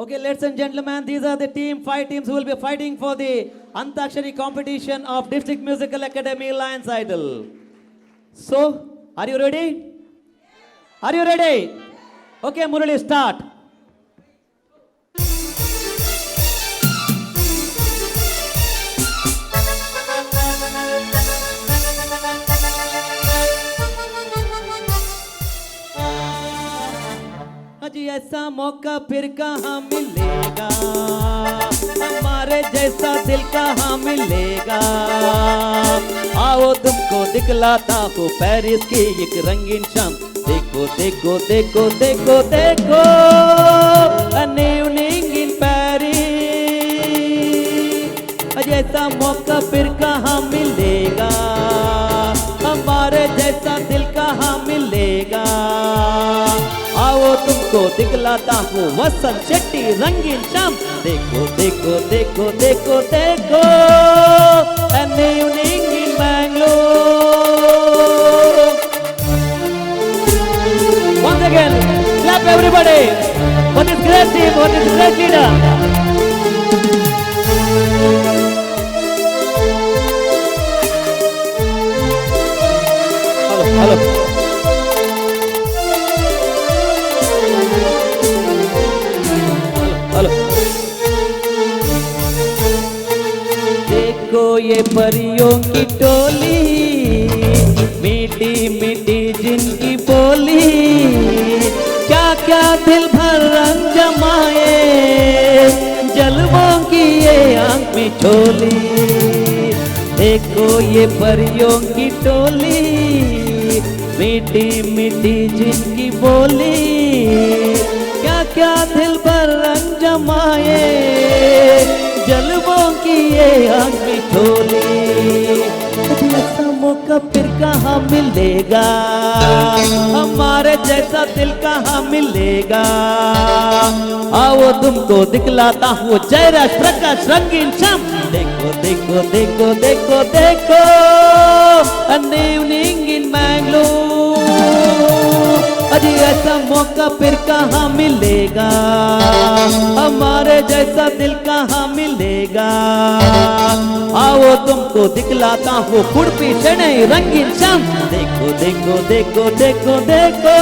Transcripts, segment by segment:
Okay, ladies and gentlemen, these are the five teams who will be fighting for the Antakshari competition of District Musical Academy Lions Idol. So, are you ready? Are you ready? Okay, Murali, start. अजी ऐसा मौका फिर कहाँ मिलेगा, हमारे जैसा दिल कहाँ मिलेगा। आओ तुमको दिखलाता हूँ पेरिस की एक रंगीन शाम। देखो देखो देखो देखो देखो, a new evening in Paris। अजी ऐसा मौका फिर कहाँ मिलेगा, हमारे जैसा दिल कहाँ मिलेगा। आओ तुमको दिखलाता हूँ वसंत शेट्टी रंगीन शाम। देखो देखो देखो देखो देखो, an evening in Bangalore। Once again, clap everybody for this great team, for this great leader। Hello, hello। देखो ये परियों की टोली, मीठी मीठी जिनकी बोली, क्या क्या दिल भर रंग जमाए, जलवों की ये आंख में झोली। देखो ये परियों की टोली, मीठी मीठी जिनकी बोली, क्या क्या दिल भर रंग जमाए, जलवों की ये आंख में झोली। ऐसा मौका फिर कहाँ मिलेगा, हमारे जैसा दिल कहाँ मिलेगा। आओ तुमको दिखलाता हूँ जयराज प्रकाश रंगीन शाम। देखो देखो देखो देखो देखो, a new evening in Bangalore। अजी ऐसा मौका फिर कहाँ मिलेगा, हमारे जैसा दिल कहाँ मिलेगा। आओ तुमको दिखलाता हूँ उडुपी चेन्नई रंगीन शाम। देखो देखो देखो देखो देखो,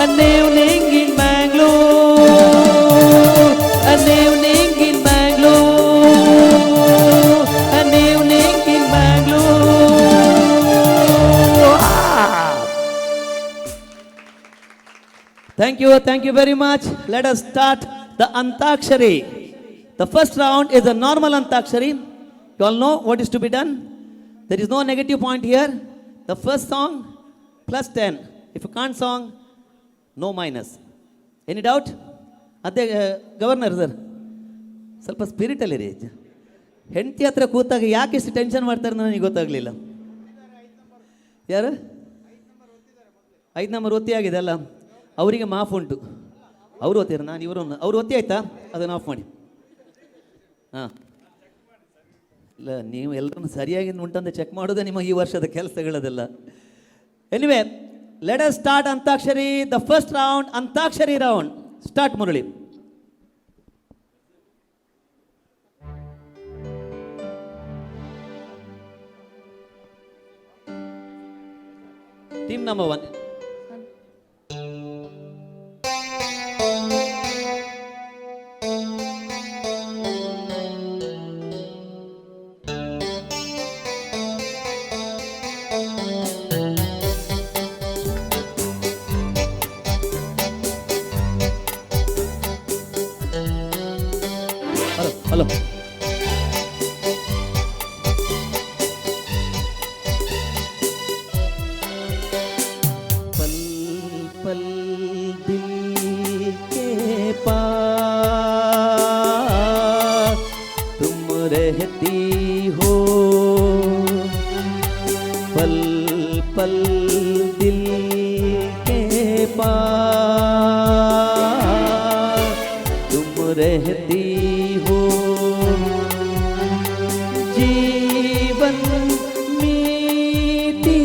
a new evening in Bangalore, a new evening in Bangalore, a new evening in Bangalore। Thank you very much. Let us start the Antakshari. The first round is a normal Antakshari. You all know what is to be done. There is no negative point here. The first song plus 10. If you can't song, no minus. Any doubt? ಅದೇ governor sir ಸ್ವಲ್ಪ ಸ್ಪಿರಿಟಲ್ಲಿ ರೀ. ಹೆಂಡತಿ ಹತ್ರ ಕೂತಾಗ ಯಾಕೆ ಇಷ್ಟು tension ಮಾಡ್ತಾರೆ ನನಗೆ ಗೊತ್ತಾಗಲಿಲ್ಲ. ಯಾರು 5 ನಂಬರ್ ಒತ್ತಿ ಆಗಿದೆ ಅಲ್ಲ, ಅವರಿಗೆ ಮಾಫ್ ಉಂಟು. ಅವರು ಒತ್ತಿರ, ನಾನು ಇವರನ್ನು ಅವ್ರು ಒತ್ತಿ ಆಯ್ತಾ, ಅದನ್ನು ಆಫ್ ಮಾಡಿ. ಹಾಂ ಇಲ್ಲ, ನೀವು ಎಲ್ಲರನ್ನು ಸರಿಯಾಗಿ ಉಂಟಂತ ಚೆಕ್ ಮಾಡೋದೇ ನಿಮ್ಮ ಈ ವರ್ಷದ ಕೆಲಸಗಳದೆಲ್ಲ. Anyway, let us start antakshari. The first round antakshari round. Start Murali. Team number 1. Hello पल पल दिल के पास तुम रहती हो, पल पल दिल के पास तुम रहती हो। जीवन मीठी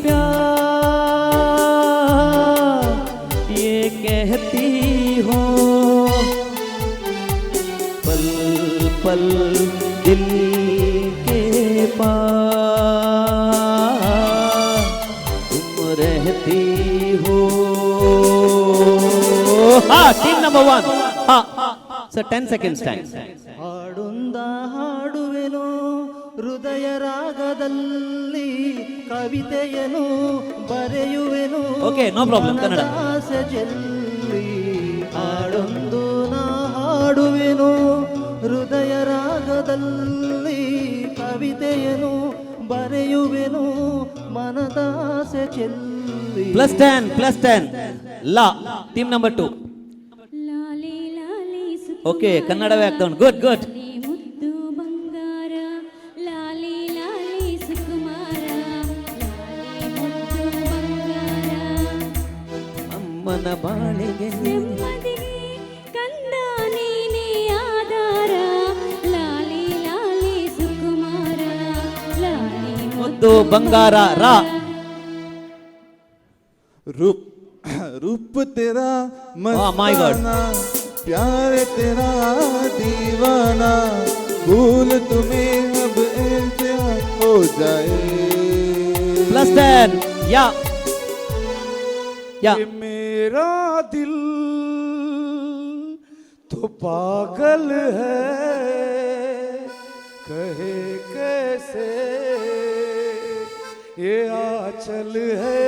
प्यार ये कहती हो, केवल दिल के पास तुम रहती हो. हाँ, team number 1. हाँ, sir, 10 seconds time. ಹಾಡುಂದ ಹಾಡುವೆನು ಹೃದಯ ರಾಗದಲ್ಲಿ ಕವಿತೆಯನು ಬರೆಯುವೆನು. Okay, no problem, Kannada. ಆಸೆ ಚೆಲ್ಲಿ ಹಾಡೊಂದು ನಾ ಹಾಡುವೆನು ಹೃದಯ ರಾಗದಲ್ಲಿ ಕವಿತೆಯನು ಬರೆಯುವೆನು ಮನದಾಸೆ ಚೆಲ್ಲಿ. +10. La, team number 2. Okay, ಕನ್ನಡವೇ ಆಗ್ತಾವ್. Good. ಮುದ್ದು ಬಂಗಾರ ಲಾಲಿ ಲಾಲಿ ಸುಕುಮಾರ ಲಾಲಿ ಮುದ್ದು ಬಂಗಾರ ಅಮ್ಮನ ಬಾಳಿಗೆ ನೆಮ್ಮದಿಗೆ ಕಂದ ನೀನೇ ಆಧಾರ ಲಾಲಿ ಲಾಲಿ ಸುಕುಮಾರ ಲಾಲಿ ಮುದ್ದು ಬಂಗಾರ. ರಾ. रूप तेरा Oh my God. मस्ताना प्यार तेरा दीवाना भूल तुम्हें अब इंतहा हो जाए. +10. या. ये मेरा दिल तो पागल है कहे कैसे ये आंचल है.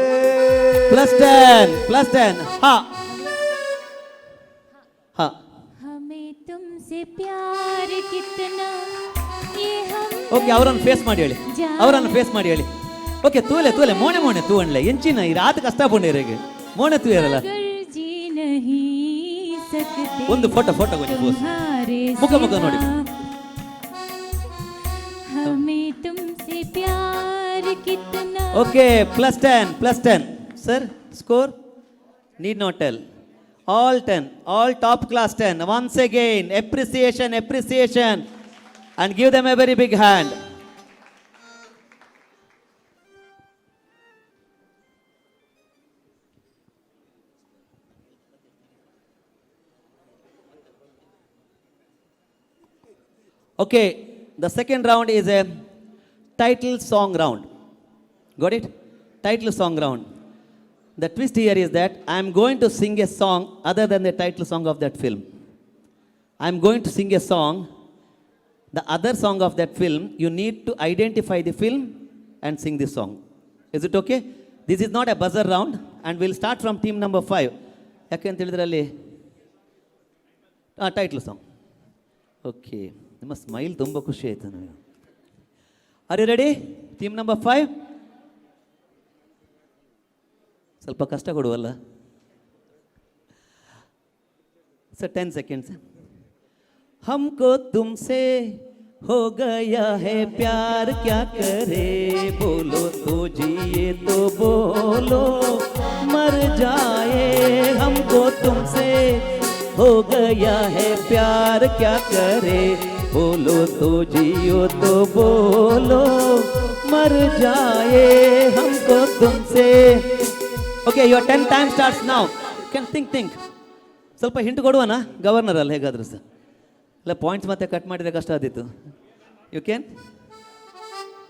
+10. हाँ. हमें तुमसे प्यार कितना ये हम ಓಕೆ, ಅವರನ್ನು ಫೇಸ್ ಮಾಡಿ ಹೇಳಿ. ಓಕೆ, ತೂಲೆ ಮೋಣೆ ತೂ ಅಣ್ಲೆ ಎಂಚಿನ ಈ ರಾತ್ ಕಷ್ಟ ಪೊಂಡಿರಿಗೆ ಮೋಣೆ ತೂ ಇರಲ್ಲ. कर जी नहीं सकते ಒಂದು ಫೋಟೋ ಕೊಂಚ ಪೋಸ್ तुम्हारे ಮುಖ ನೋಡಿ. सिवा। हमें तुमसे प्यार कितना okay, +10. Sir, score need not tell. All 10, all top class 10. Once again, appreciation, and give them a very big hand. Okay, the second round is a title song round. Got it? Title song round. The twist here is that I am going to sing a song other than the title song of that film. I am going to sing a song, the other song of that film. You need to identify the film and sing this song. Is it okay? This is not a buzzer round, and we'll start from team number 5. ಯಾಕೆಂತ ಹೇಳಿದ್ರಲ್ಲಿ title song. Okay, ನಿಮ್ಮ smile ತುಂಬ ಖುಷಿ ಆಯಿತು ನನಗೆ. Are you ready? Team number 5. ಸ್ವಲ್ಪ ಕಷ್ಟ ಕೊಡುವಲ್ಲ sir. 10 seconds. हमको तुमसे हो गया है प्यार क्या करे बोलो तो जिए तो बोलो मर जाए. हमको तुमसे हो गया है प्यार क्या करे बोलो तो जियो तो बोलो मर जाए. हमको तुमसे. Okay, your 10 time starts now. Can think. ಸ್ವಲ್ಪ ಹಿಂಟ್ ಕೊಡುವನ ಗವರ್ನರ್ ಅಲ್ಲ ಹೇಗಾದರೂ ಸರ್. ಇಲ್ಲ ಪಾಯಿಂಟ್ಸ್ ಮತ್ತೆ ಕಟ್ ಮಾಡಿದರೆ ಕಷ್ಟ ಆದಿತ್ತು. You can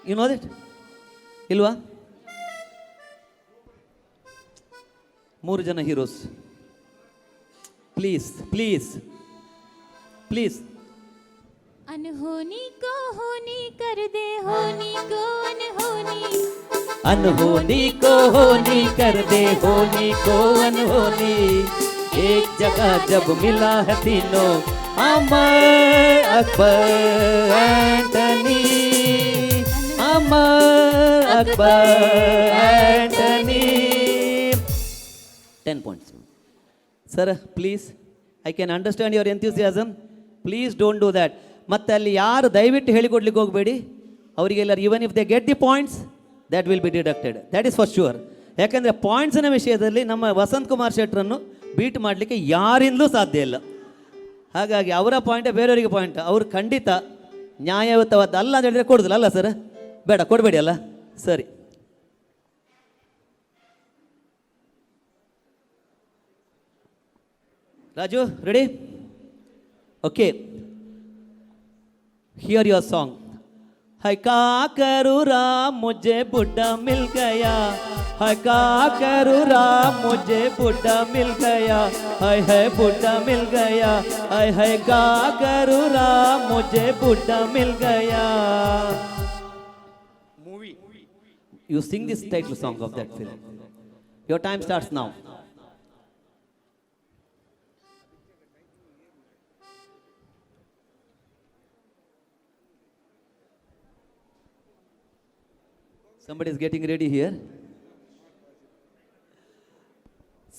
you know that ಇಲ್ವಾ? 3 ಜನ ಹೀರೋಸ್. ಪ್ಲೀಸ್ अनहोनी को होनी कर दे होनी को अनहोनी अनहोनी को होनी कर दे होनी को अनहोनी. एक जगह जब मिला है तीनों Amar Akbar Antony Amar Akbar Antony. 10 points. Sir, please, I can understand your enthusiasm. Please don't do that. ಮತ್ತೆ ಅಲ್ಲಿ ಯಾರು ದಯವಿಟ್ಟು ಹೇಳಿಕೊಡ್ಲಿಕ್ಕೆ ಹೋಗಬೇಡಿ ಅವರಿಗೆಲ್ಲರೂ. Even if they get the points that will be deducted, that is for sure. ಯಾಕೆಂದರೆ ಪಾಯಿಂಟ್ಸಿನ ವಿಷಯದಲ್ಲಿ ನಮ್ಮ ವಸಂತ್ ಕುಮಾರ್ ಶೆಟ್ಟರನ್ನು ಬೀಟ್ ಮಾಡಲಿಕ್ಕೆ ಯಾರಿಂದಲೂ ಸಾಧ್ಯ ಇಲ್ಲ. ಹಾಗಾಗಿ ಅವರ ಪಾಯಿಂಟೇ ಬೇರೆಯವರಿಗೆ ಪಾಯಿಂಟ್. ಅವರು ಖಂಡಿತ ನ್ಯಾಯಯುತವಾದ ಅಲ್ಲ ಅಂತ ಹೇಳಿದ್ರೆ ಕೊಡೋದಿಲ್ಲ ಅಲ್ಲ ಸರ್? ಬೇಡ, ಕೊಡಬೇಡಿ ಅಲ್ಲ. ಸರಿ, Raju ready? Okay. Hear your song. है का करूँ राम मुझे बुढ़ा मिल गया, है का करूँ राम मुझे बुढ़ा मिल गया, है बुढ़ा मिल गया, है का करूँ राम मुझे बुढ़ा मिल गया. Movie. You sing this title song of that film. Your time starts now. Somebody is getting ready here.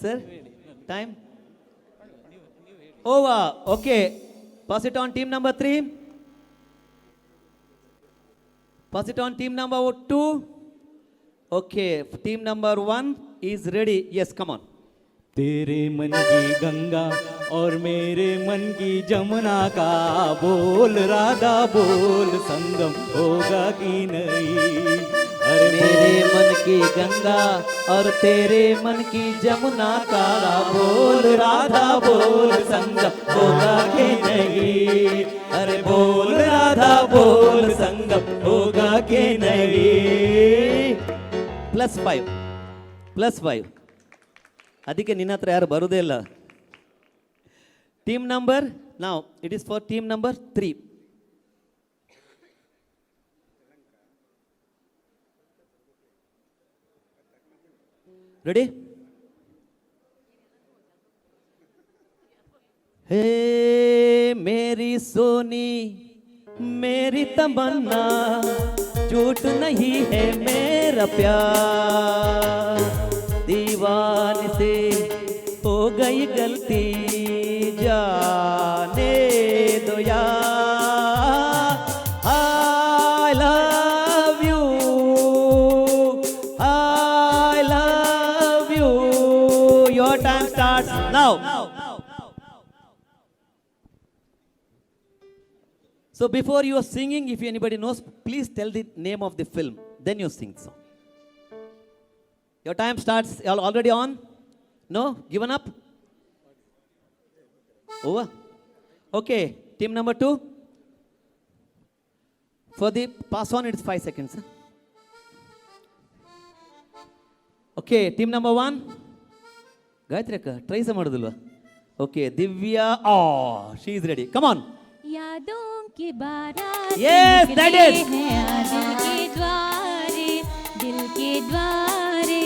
Sir, time? Over. Okay. Pass it on team number 3. Pass it on team number 2. Okay. Team number 1 is ready. Yes, come on. तेरे मन की गंगा और मेरे मन की जमुना का बोल राधा बोल संगम होगा कि नहीं. अरे मेरे मन की गंगा और तेरे मन की जमुना का बोल राधा बोल संगम होगा कि नहीं. अरे बोल राधा बोल संगम होगा कि नहीं. +5 ಅದಕ್ಕೆ ನಿನ್ನ ಹತ್ರ ಯಾರು ಬರುವುದೇ ಇಲ್ಲ. ಟೀಮ್ ನಂಬರ್ ನಾವು it is for team number 3. Ready. हे मेरी सोनी मेरी तमन्ना झूठ नहीं है मेरा प्यार, दीवाने से हो गई गलती जाने दो यार. I love you, I love you. Your time starts now. So before you are singing, if anybody knows, please tell the name of the film. Then you sing song. Your time starts. Already on? No? Given up? Over? Okay. Team number 2. For the pass on, it's 5 seconds. Okay. Team number 1. Gayatri akka, try some madudulva. Okay. Divya. Oh, she is ready. Come on. यादों के बारात Yes, that निकले is. हैं दिल के द्वारे, दिल के द्वारे.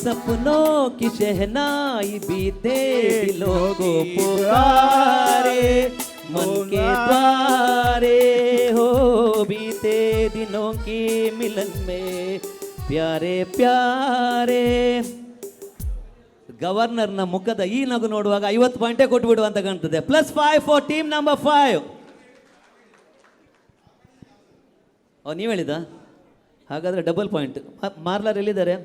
सपनों की शहनाई बीते दिलों को पुकारे, मन के द्वारे हो बीते दिनों की मिलन में प्यारे प्यारे. ಗವರ್ನರ್ನ ಮುಖದ ಈ ನಗು ನೋಡುವಾಗ 50 ಪಾಯಿಂಟೇ ಕೊಟ್ಬಿಡು ಅಂತ ಕಾಣ್ತದೆ. +5 ಫಾರ್ ಟೀಮ್ ನಂಬರ್ 5. ನೀವು ಹೇಳಿದ ಹಾಗಾದ್ರೆ ಡಬಲ್ ಪಾಯಿಂಟ್. ಮಾರ್ಲರ್ ಎಲ್ಲಿದ್ದಾರೆ?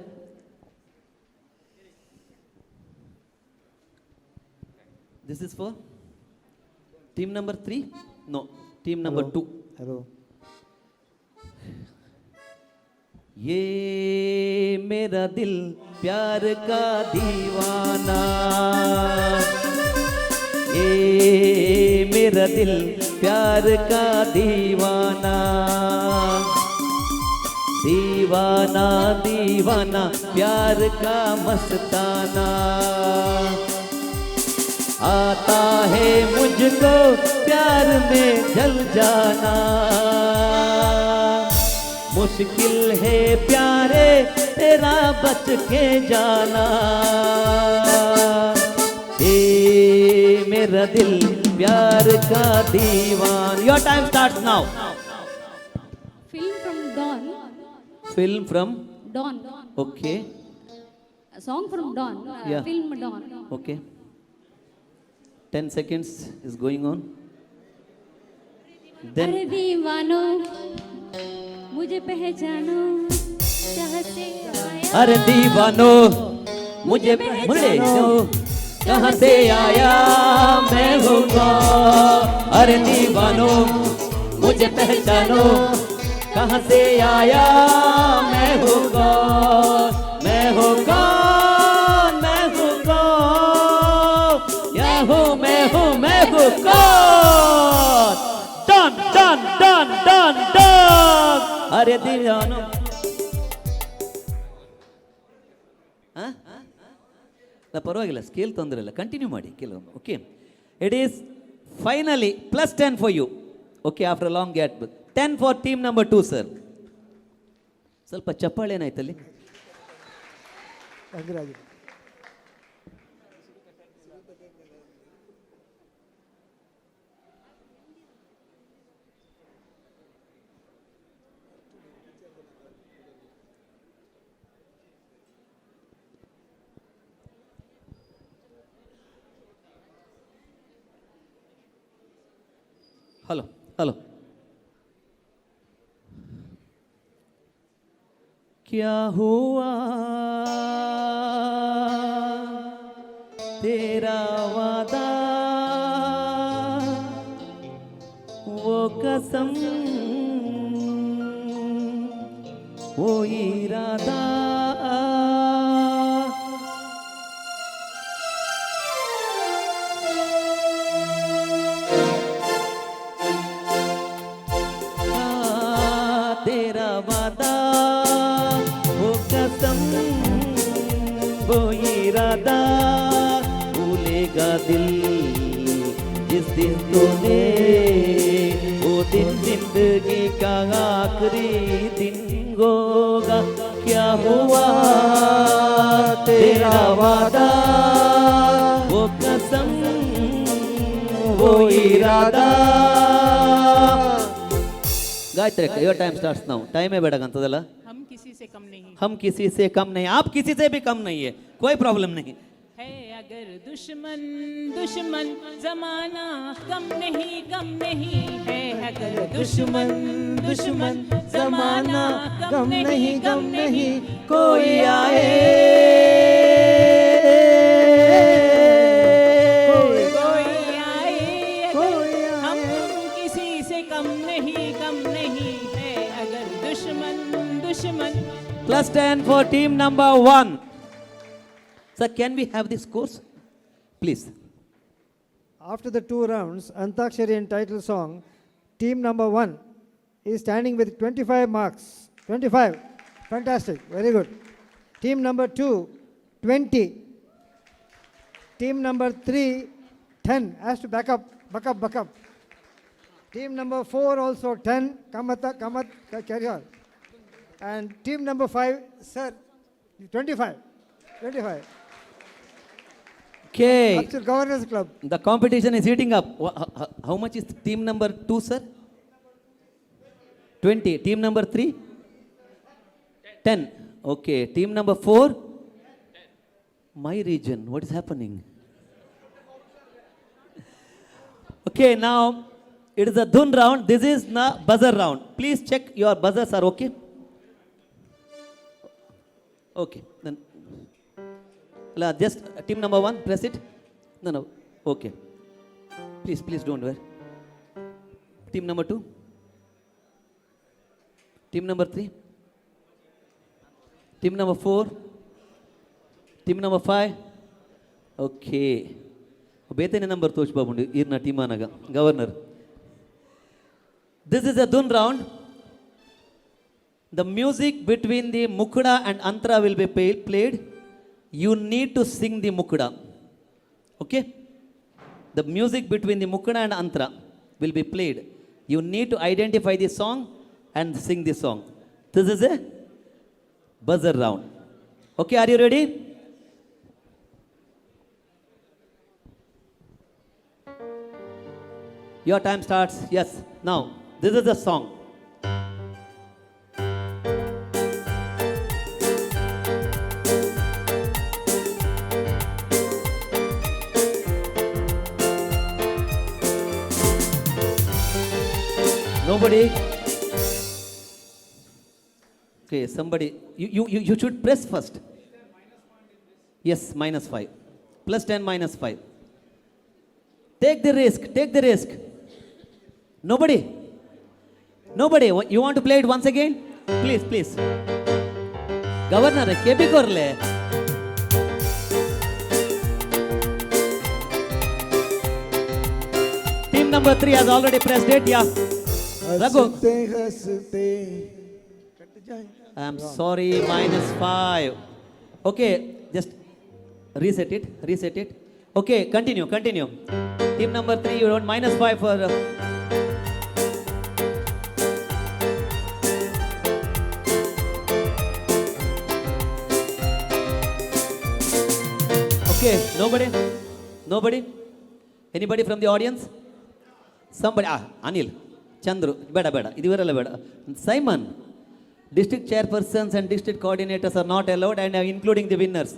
This is for team number 3? No, team number 2. Hello. ये मेरा दिल प्यार का दीवाना, ये मेरा दिल प्यार का दीवाना, दीवाना दीवाना प्यार का मस्ताना. आता है मुझको प्यार में जल जाना, मुश्किल है प्यारे तेरा बच के जाना. ए मेरा दिल प्यार का दीवान. Your time starts now. Film from Dawn. Film from? Dawn. Okay. A song from Dawn. Yeah. Film Dawn. Okay. 10 seconds is going on. Then अरे दीवानो मुझे पहचानो, कहाँ से आया. अरे दीवानो मुझे पहचानो, कहाँ से आया मैं हूँ कौन. अरे दीवानो मुझे पहचानो, कहाँ से आया मैं हूँ कौन. मैं हूँ कौन, मैं हूँ कौन, मैं हूँ कौन. Done, done. ಅರೆ ದಿವ್ಯಾನು ಪರವಾಗಿಲ್ಲ, ಸ್ಕೇಲ್ ತೊಂದರೆ ಇಲ್ಲ, ಕಂಟಿನ್ಯೂ ಮಾಡಿ ಕೆಲವೊಮ್ಮೆ. Okay, it is finally +10 for you. Okay, after long gap 10 for team number 2 sir. ಸ್ವಲ್ಪ ಚಪ್ಪಾಳೆ ಏನಾಯ್ತಲ್ಲಿ? Congratulations. Hello hello. क्या हुआ तेरा वादा, वो कसम, वो इरादा, तेरा वादा, वो कसम, वो इरादा, भूलेगा दिल जिस दिन तूने, वो दिन जिंदगी का आखिरी दिन होगा. क्या हुआ तेरा वादा, वो कसम, वो इरादा. Gayatri, your time starts now. Time है बेटा गंतदला. हम किसी से कम नहीं हम किसी से कम नहीं, आप किसी से भी कम नहीं है, कोई प्रॉब्लम नहीं. है. अगर दुश्मन दुश्मन जमाना कम नहीं है. अगर दुश्मन दुश्मन जमाना कम नहीं कोई आए, कोई आए. अगर हम किसी से कम नहीं है. अगर दुश्मन दुश्मन. +10 for team number 1. Sir, can we have this course, please? After the 2 rounds, Antakshari and title song, team number 1 is standing with 25 marks. 25. Fantastic. Very good. Team number 2, 20. Team number 3, 10. Has to back up. Team number 4 also 10. Kamat, carry on. And team number 5, sir, 25. 25. Okay, Up to Governors Club. the competition is heating up. How much is team number 2, sir? 20. Team number 3? 10. Okay, team number 4? My region, what is happening? Okay, now it is a dhun round. This is the buzzer round. Please check your buzzers are okay. Okay, then just team number 1, press it. No, okay. Please don't worry. Team number 2, team number 3, team number 4, team number 5. Okay. ಬೇತನೆ number ತೋಚ್ಬಾಬುಂಡು ಈರ್ನ team ಅನಾಗ governor. This is a dhun round. The music between the mukda and antara will be played. You need to sing the mukda. Okay? The music between the mukda and antara will be played. You need to identify the song and sing the song. This is a buzzer round. Okay, are you ready? Your time starts. Yes. Now, this is the song. Nobody. Okay, somebody. You should press first. Yes, -5. +10, -5. Take the risk. Nobody. You want to play it once again? Please. Governor, kebi korle. Team number 3 has already pressed it. Yeah. Raghu. हंसते हंसते I'm sorry, -5. Okay, just reset it. Okay, continue. Team number 3, you want -5 for. Okay, nobody. Anybody from the audience? Somebody. Anil, Chandru, beda. Idivarella beda. Simon. District chairpersons and district coordinators are not allowed, and including the winners.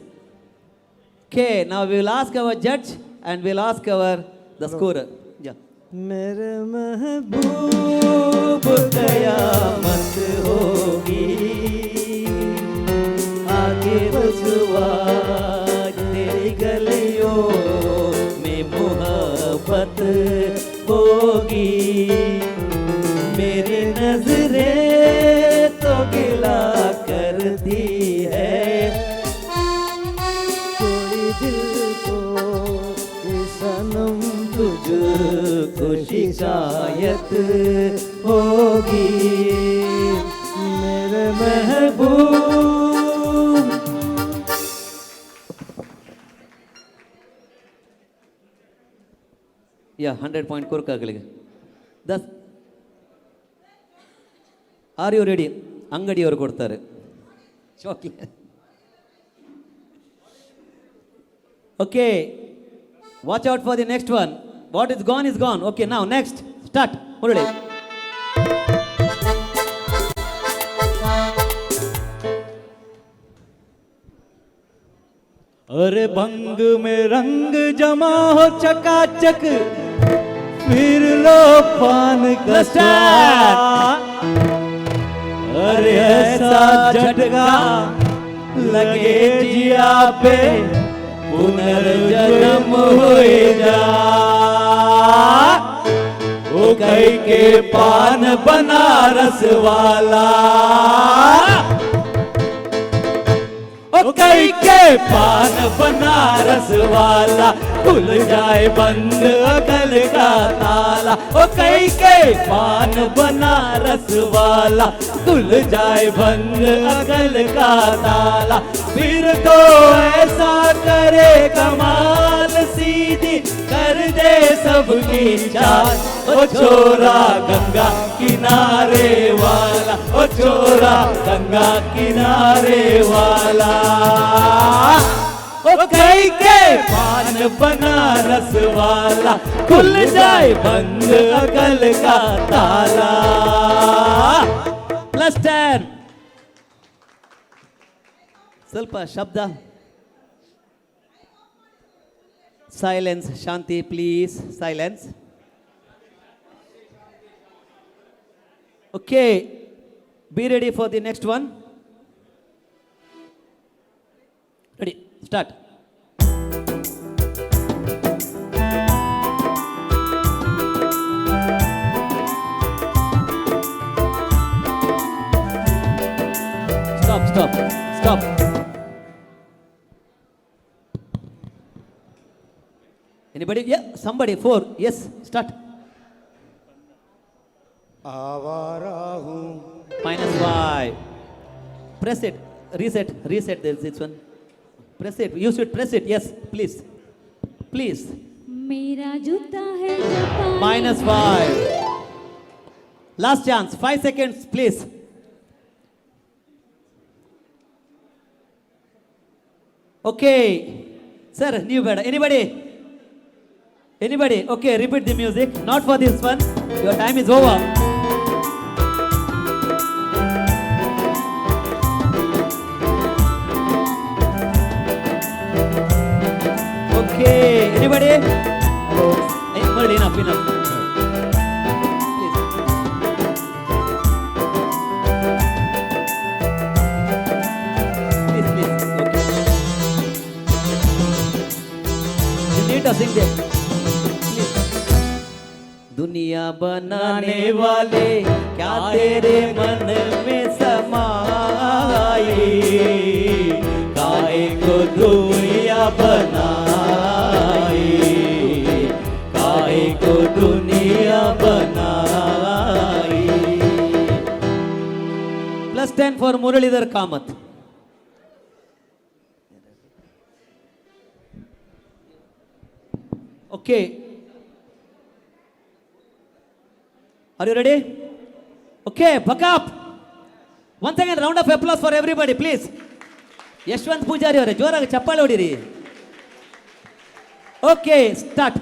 Okay, now we will ask our judge and we'll ask the scorer. Yeah. मेरे महबूब कयामत होगी, आगे रसवाज तेरी गलियों में मोहब्बत होगी, मेरी नजरें तो गिला करती है, कोई दिल को कि सनम तुझको शिकायत होगी, मेरे महबूब. Yeah, 100 point ಕೊರಕಾಗಲಿಗೆ. Thus, are you ready? ಅಂಗಡಿಯವರು ಕೊಡ್ತಾರೆ chocolate. Okay, watch out for the next one. What is gone is gone. Okay, now next, start. Murali. अरे भंग में रंग जमा हो चकाचक, फिर लो पान का स्वाद। अरे ऐसा झटका लगे जिया पे, पुनर्जन्म होए जा। ओ कई के पान बनारस वाला, ओ कई के पान बनारस वाला, खुल जाए बंद अकल का ताला। ओ कई के पान बनारस वाला, खुल जाए बंद अकल का ताला। फिर तो ऐसा करे कमाल, सीधी कर दे सबकी चाल। ओ छोरा गंगा किनारे वाला, ओ छोरा गंगा किनारे वाला। ओ कई के पान बनारस वाला, खुल जाए बंद अकल का ताला। +10. ಸ್ವಲ್ಪ ಶಬ್ದ. Silence, Shanti, please. Silence. Okay, be ready for the next one. Ready, start. Stop. Anybody? Yeah, somebody. 4. Yes, start. आवारा हूँ -5. Press it. Reset this one. Press it. You should press it. Yes, please. मेरा जूता है जापानी। -5. Last chance. 5 seconds, please. Okay. Sir, new better. Anybody? Okay, repeat the music. Not for this one. Your time is over. Okay, anybody? Anybody? Enough. Please. Please. Okay. You need to sing this. Please. दुनिया बनाने वाले क्या तेरे मन में समाए, काहे को दुनिया बनाई, काहे को दुनिया बनाई। +10. again for Muralidhar Kamath. Okay. Are you ready? Okay, buck up. Once again, round of applause for everybody, please. Yashwant Pujari ಅವರೇ ಜೋರಾಗಿ ಚಪ್ಪಾಳೆ ಹೊಡಿರಿ. Okay, start.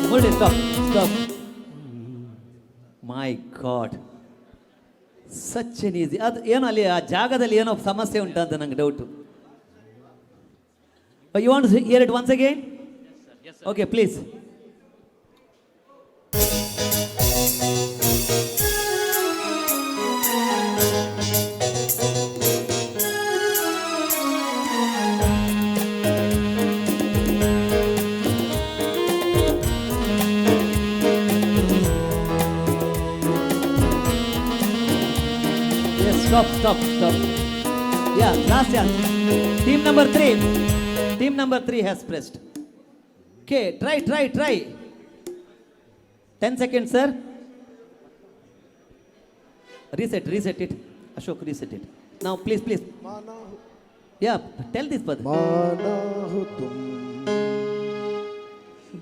Hold it, stop, stop. My God. Such an easy. ಅದು ಏನೋ ಅಲ್ಲಿ ಆ ಜಾಗದಲ್ಲಿ ಏನೋ ಸಮಸ್ಯೆ ಉಂಟಂತ ನಂಗೆ doubt. You want to hear it once again? Yes, sir. Okay, please. Yes, stop, stop, stop. Yeah, last chance. Team number 3. Team number 3 has pressed. Okay, try. 10 seconds, sir. Reset it. Ashok, reset it. Now, please. Yeah, tell this brother. माना हो तुम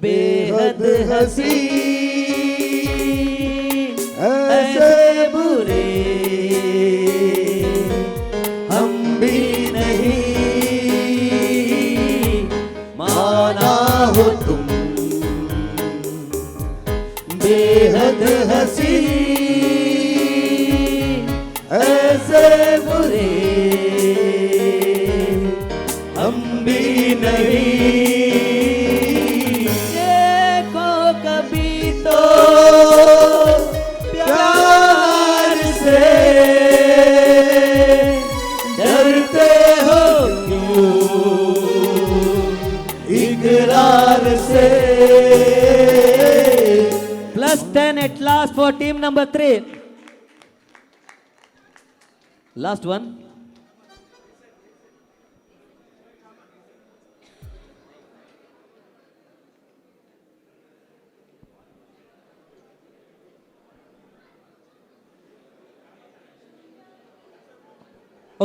बेहद हंसी ऐसे बुरे हम भी नहीं माना हो तुम बेहद हंसी ऐसे बुरे हम भी नहीं देखो कभी तो प्यार से डरते हो क्यों इकरार से +10 at last for team number 3. Last one.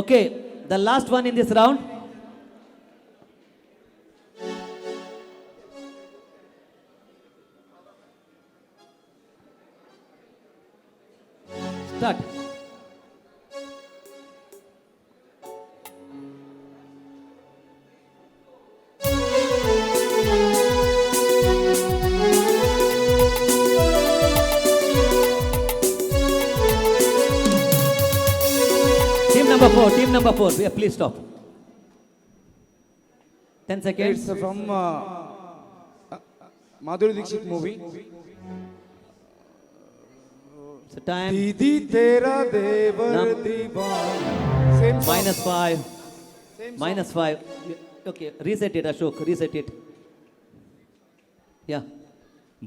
Okay, the last one in this round. Start. Team number 4. Yeah, please stop. 10 seconds. It's from Madhuri Dixit movie. So time. दीदी तेरा देवर Num- दीवाना. Same song. -5. -5. Okay, reset it, Ashok. Reset it. Yeah.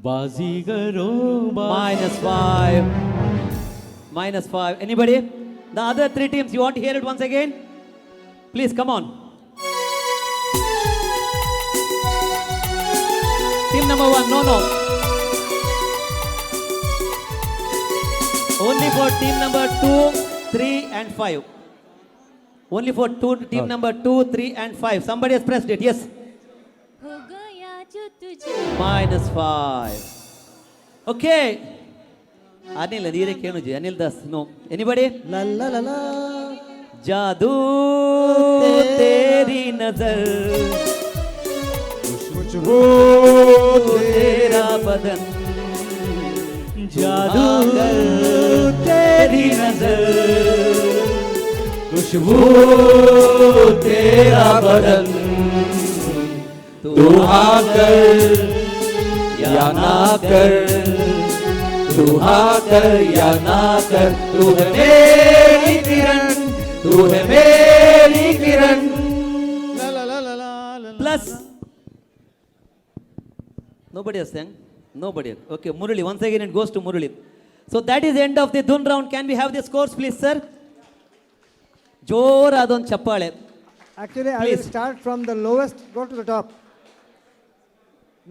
बाजीगरो -5. -5. Anybody? The other 3 teams, you want to hear it once again? Please, come on. Team number 1, no. Only for team number 2, 3 and 5. Only for team number 2, 3 and 5. Somebody has pressed it, yes. हो गया जो तुझे -5. Okay. Anil, neere kenu ji. Anil Das, no. Anybody? La la la la. जादू तेरी नजर खुशबू तेरा बदन जादू तेरी नजर खुशबू तेरा बदन तू हाँ कर या ना कर तू हाँ कर या ना कर तू है मेरी किरण तू है मेरी किरण plus nobody has sang. Nobody. Okay, Murali. Once again it goes to Murali. So that is the end of the Dhun round. Can we have the scores, please, sir? ಜೋರಾದೊಂದು ಚಪ್ಪಾಳೆ. Actually, I will Please. start from the lowest, go to the top.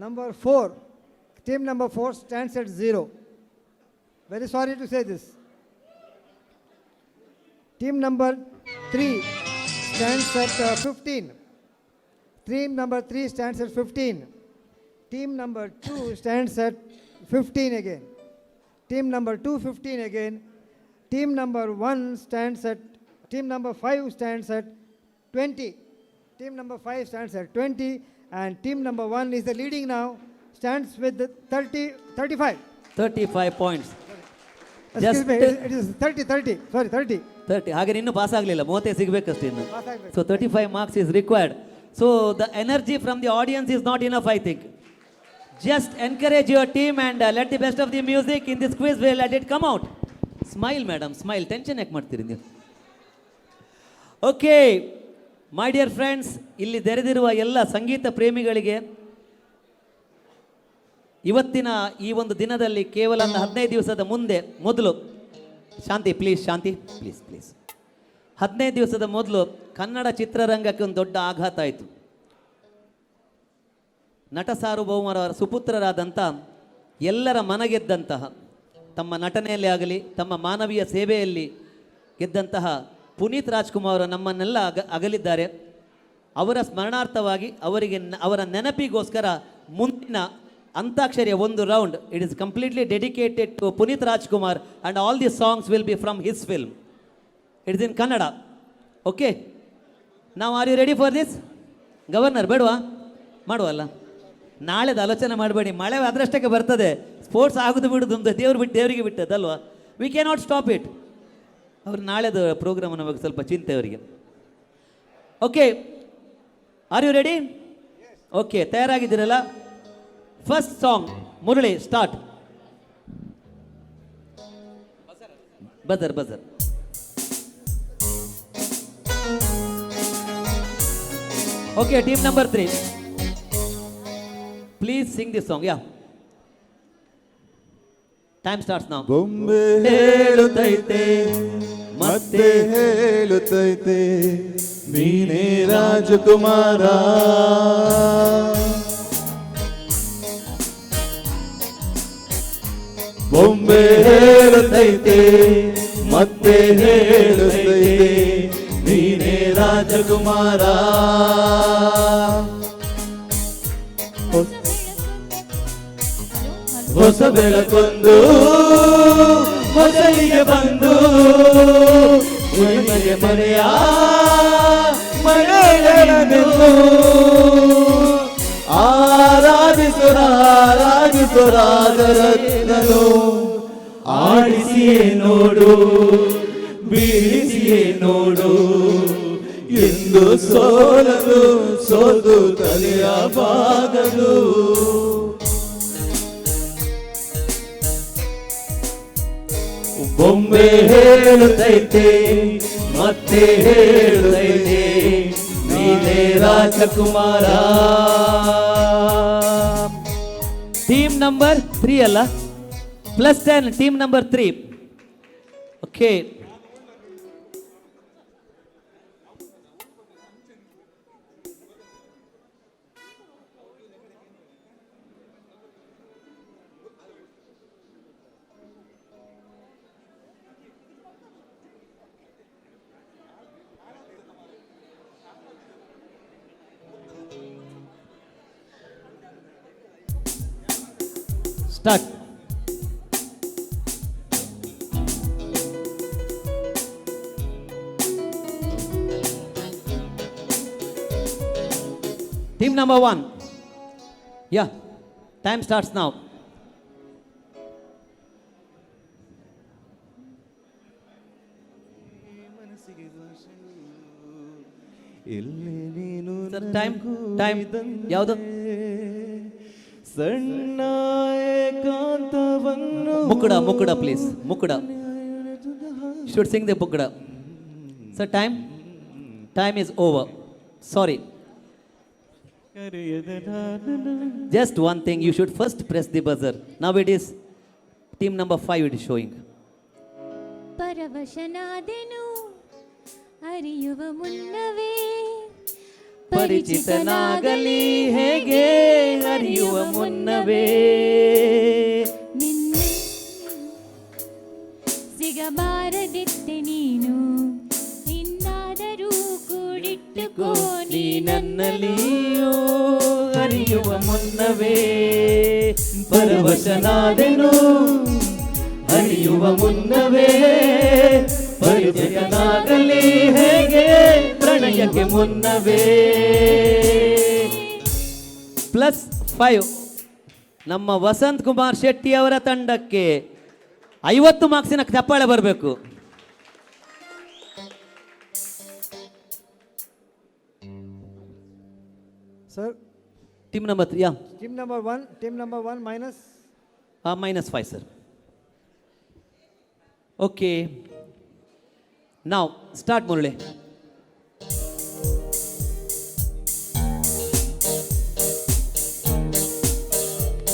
Number 4, team number 4 stands at 0. Very sorry to say this. Team number 3 stands at 15. Team number 3 stands at 15. Team number 2 stands at 15 again. Team number 2, 15 again. Team number 1 stands at, team number 5 stands at 20. Team number 5 stands at 20. And team number 1 is the leading now, stands with the 35. 35 points. Excuse me, Just- it is 30. Sorry, 30. 30. ಹಾಗೆ ಇನ್ನೂ pass ಆಗಲಿಲ್ಲ, 30 ಸಿಗಬೇಕಷ್ಟೇ ಇನ್ನು. Pass ಆಗ್ಬೇಕು. So 35 marks is required. So the energy from the audience is not enough, I think. Just encourage your team and let the best of the music in this quiz. We'll let it come out. Smile, madam, smile. Tension ಯಾಕೆ ಮಾಡ್ತೀರಿ ನೀವು? Okay my dear friends, ಇಲ್ಲಿ ತೆರೆದಿರುವ ಎಲ್ಲ ಸಂಗೀತ ಪ್ರೇಮಿಗಳಿಗೆ ಇವತ್ತಿನ ಈ ಒಂದು ದಿನದಲ್ಲಿ ಕೇವಲ ಒಂದು 15 ದಿವಸದ ಮೊದಲು ಶಾಂತಿ ಪ್ಲೀಸ್, ಶಾಂತಿ ಪ್ಲೀಸ್ ಪ್ಲೀಸ್ 15 ದಿವಸದ ಮೊದಲು ಕನ್ನಡ ಚಿತ್ರರಂಗಕ್ಕೆ ಒಂದು ದೊಡ್ಡ ಆಘಾತ ಆಯಿತು. ನಟ ಸಾರ್ವಭೌಮರವರ ಸುಪುತ್ರರಾದಂಥ, ಎಲ್ಲರ ಮನಗೆದ್ದಂತಹ, ತಮ್ಮ ನಟನೆಯಲ್ಲಿ ಆಗಲಿ ತಮ್ಮ ಮಾನವೀಯ ಸೇವೆಯಲ್ಲಿ ಗೆದ್ದಂತಹ ಪುನೀತ್ ರಾಜ್ಕುಮಾರ್ ನಮ್ಮನ್ನೆಲ್ಲ ಅಗಲಿದ್ದಾರೆ. ಅವರ ಸ್ಮರಣಾರ್ಥವಾಗಿ ಅವರ ನೆನಪಿಗೋಸ್ಕರ ಮುಂದಿನ ಅಂತಾಕ್ಷರಿಯ ಒಂದು round, it is completely dedicated to Puneeth Rajkumar and all the songs will be from his film. It is in Kannada. Okay, ನಾವು are you ready for this? Governor ಬೇಡವಾ? ಮಾಡುವಲ್ಲ, ನಾಳೆದು ಆಲೋಚನೆ ಮಾಡಬೇಡಿ, ಮಳೆ ಅದರಷ್ಟಕ್ಕೆ ಬರ್ತದೆ. ಸ್ಪೋರ್ಟ್ಸ್ ಆಗೋದು ಬಿಡೋದು ಒಂದು ದೇವರಿಗೆ ಬಿಟ್ಟದಲ್ವಾ. We can not stop it. ಅವ್ರು ನಾಳೆದು ಪ್ರೋಗ್ರಾಮನ್ನು ಬಗ್ಗೆ ಸ್ವಲ್ಪ ಚಿಂತೆ ಅವರಿಗೆ. Okay, are you ready? Okay, ತಯಾರಾಗಿದ್ದೀರಲ್ಲ? First song, Murali, start. Buzzer. Okay, team number 3, please sing this song. Yeah, time starts now. ಬೊಂಬೆ ಹೇಳುತ್ತೈತೆ ಮತ್ತೆ ಹೇಳುತ್ತೈತೆ ನೀನೇ ರಾಜಕುಮಾರ. ಬೊಂಬೆ ಹೇಳುತ್ತೈತೆ ಮತ್ತೆ ಹೇಳುತ್ತೈತೆ ನೀನೇ ರಾಜಕುಮಾರ. ಹೊಸ ಬೆಳಕೊಂದು ಮೊದಲಿಗೆ ಬಂದು ಮನೆಯ ಮನೆಗಳನ್ನು ಆರಾಧಿಸುರಾದರತ್ನನು ಆಡಿಸಿಯೇ ನೋಡು ಬೀಳಿಸಿಯೇ ನೋಡು ಎಂದು ಸೋದು ತಲೆಯ ಬಾಗದು. ಬೊಂಬೆ ಹೇಳುತ್ತೈತೆ ಮತ್ತೆ ಹೇಳುತ್ತೈತೆ ನೀನೇ ರಾಜಕುಮಾರ. ಟೀಮ್ ನಂಬರ್ 3 ಅಲ್ಲ, +10, team number 3. Okay, start. Team number 1. Yeah, time starts now. Sir, time. ಯಾವುದು? ಸಣ್ಣ ಏಕಾಂತವನ್ನು ಮುಕ್ಕುಡ ಪ್ಲೀಸ್, ಮುಕ್ಕುಡ. Should sing the ಮುಕ್ಕುಡ. Sir, time is over. Sorry. Just one thing, you should first press the buzzer. Now it is Team number 5 it is showing. ಪರವಶನಾದೆನು ಅರಿಯುವ ಮುನ್ನವೇ ಪರಿಚಿತನಾಗಲಿ ಹೇಗೆ ಅರಿಯುವ ಮುನ್ನವೇ ನಿನ್ನ ಸಿಗಬಾರದಿತ್ತೆ ನೀನು ಇನ್ನಾದರೂ ಕೂಡಿಟ್ಟುಕೋ ನೀ ನನ್ನಲ್ಲಿಯೂ ಅರಿಯುವ ಮುನ್ನವೇ ಪರವಶನಾದೆನು ಅರಿಯುವ ಮುನ್ನವೇ ಪರಿಚಯನಾಗಲಿ ಹೇಗೆ ಪ್ರಣಯಕ್ಕೆ ಮುನ್ನವೇ. +5 ನಮ್ಮ ವಸಂತ್ ಕುಮಾರ್ ಶೆಟ್ಟಿ ಅವರ ತಂಡಕ್ಕೆ 50 ಮಾರ್ಕ್ಸಿನ ಚಪ್ಪಾಳೆ ಬರಬೇಕು. Sir, team number 3 team number 1 minus. -5 sir. Okay. Now start Murali.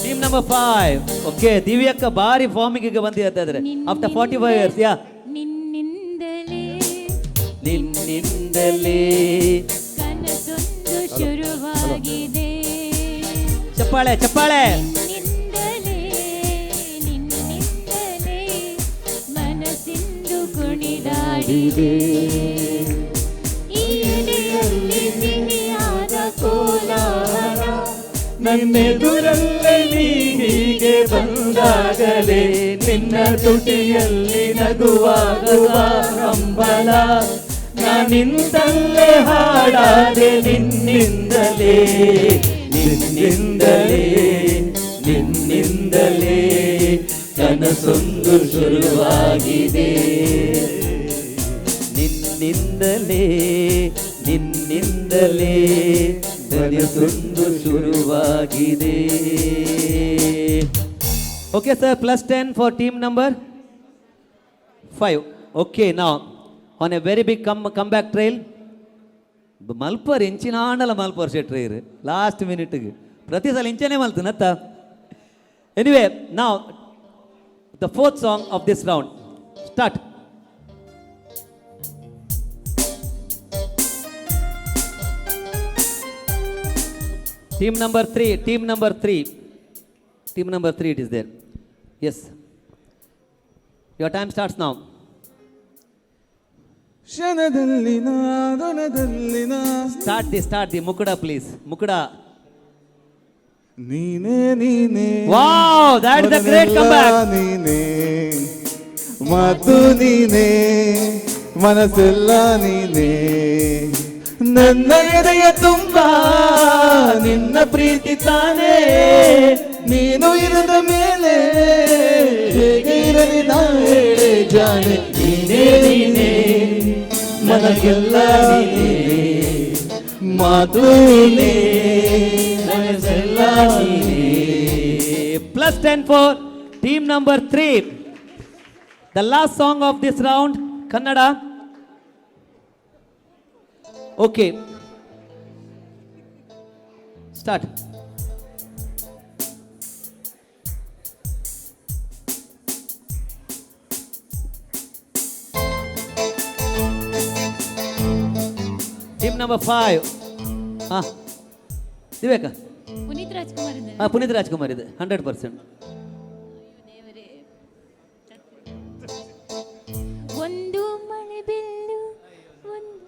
Team number 5. Okay, ದಿವ್ಯಕ್ಕ ಬಾರಿ ಫಾರ್ಮಿಗೆ ಬಂದಿದ್ದಾರೆ after 45 years. Yeah. ನಿನ್ನಿಂದಲೇ ಕನಸೊಂದು ಶುರುವಾಗಿದೆ ಚಪ್ಪಾಳೆ ಚಪ್ಪಾಳೆ. ನಿನ್ನಿಂದಲೇ ಮನಸ್ಸಿಂದು ಕುಣಿದಾಡಿದೆ ಈ ಎದೆಯಲ್ಲಿ ಸಿಹಿಯಾದ ಕೋಲಾಹಲ ನನ್ನೆದುರಲ್ಲೇ ನೀ ಹೀಗೆ ಬಂದಾಗಲೇ ನಿನ್ನ ತುಟಿಯಲ್ಲಿ ನಗುವಾಗುವ ಹಂಬಲ ನಾನಿಂದಲೇ ಹಾಡಾದೆ ನಿನ್ನಿಂದಲೇ ನಿನ್ನಿಂದಲೇ ನಿನ್ನಿಂದಲೇ ಕನಸೊಂದು ಶುರುವಾಗಿದೆ ನಿನ್ನಿಂದಲೇ ನಿನ್ನಿಂದಲೇ ಕನಸೊಂದು ಶುರುವಾಗಿದೆ. Okay sir, +10 for team number 5. Okay, now on a very big comeback trail. ಮಲ್ಪರ್ ಇಂಚಿನಾಂಡಲ ಮಲ್ಪರ್ ಶೆಟ್ರಿ ಲಾಸ್ಟ್ ಮಿನಿಟ್ಗೆ ಪ್ರತಿ ಸಲ ಇಂಚನೆ ಮಲ್ತನತ್ತ. ಎನಿವೇ ನಾವು the 4th song of this round start. Team number 3 it is there. Yes, your time starts now. ಕ್ಷಣದಲ್ಲಿನ ದೊನದಲ್ಲಿನ Start the Mukda please. Mukda. ನೀನೇ ನೀನೇ Wow, that is a great comeback. ನೀನೇ ಮಾತು ನೀನೇ ಮನಸ್ಸೆಲ್ಲ ನೀನೇ ನನ್ನ ಎದೆಯ ತುಂಬ ನಿನ್ನ ಪ್ರೀತಿ ತಾನೇ ನೀನು ಇರದ ಮೇಲೆ ಹೇಗೆ ಇರಲಿ ನಾ ಹೇಳೆ ಜಾನೆ ನೀನೇ ನೀನೇ ನನಗೆಲ್ಲ ನೀನೇ ಮಾತು ನೀನೇ ಮನಸ್ಸೆಲ್ಲ ನೀನೇ. +10 for team number 3. The last song of this round, Kannada. Okay. Start. Team number 5. Diveka. Puneeth Rajkumar ಇದ್ದಾರೆ. ಪುನೀತ್ ರಾಜ್ಕುಮಾರ್ ಇದೆ 100%. ಒಂದು ಮಳೆ ಬಿಲ್ಲು ಒಂದು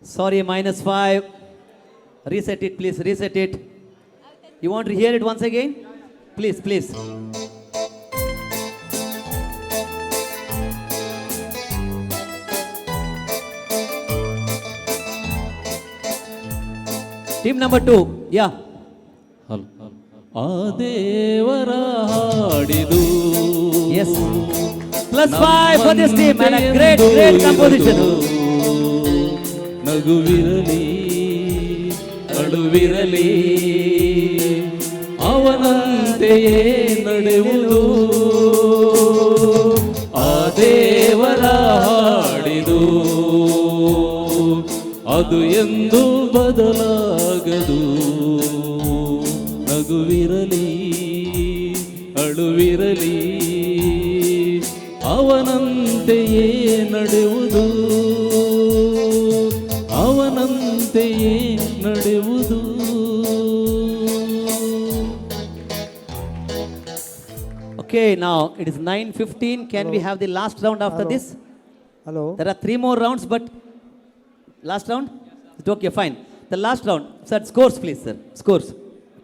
Sorry, -5. Reset it, please. Reset it. You want to hear it once again? Please, please. Team number 2. Yeah. ಆ ದೇವರ ಹಾಡಿದು Yes. +5 for this team and a great composition. ನಗುವಿರಲಿ ಅಳುವಿರಲಿ ಅವನಂತೆಯೇ ನಡೆಯುವುದು ಆ ದೇವರ ಹಾಡಿದು ಅದು ಎಂದು ಬದಲಾಗದು ನಗುವಿರಲಿ ಅಳುವಿರಲಿ ಅವನಂತೆಯೇ ನಡೆಯುವುದು ಅವನಂತೆಯೇ ನಡೆಯುವುದು. Okay, now it is 9:15. Can we have the last round after Hello. this? Hello. There are 3 more rounds, but last round? It's okay, fine. The last round. Sir, scores please, sir. Scores.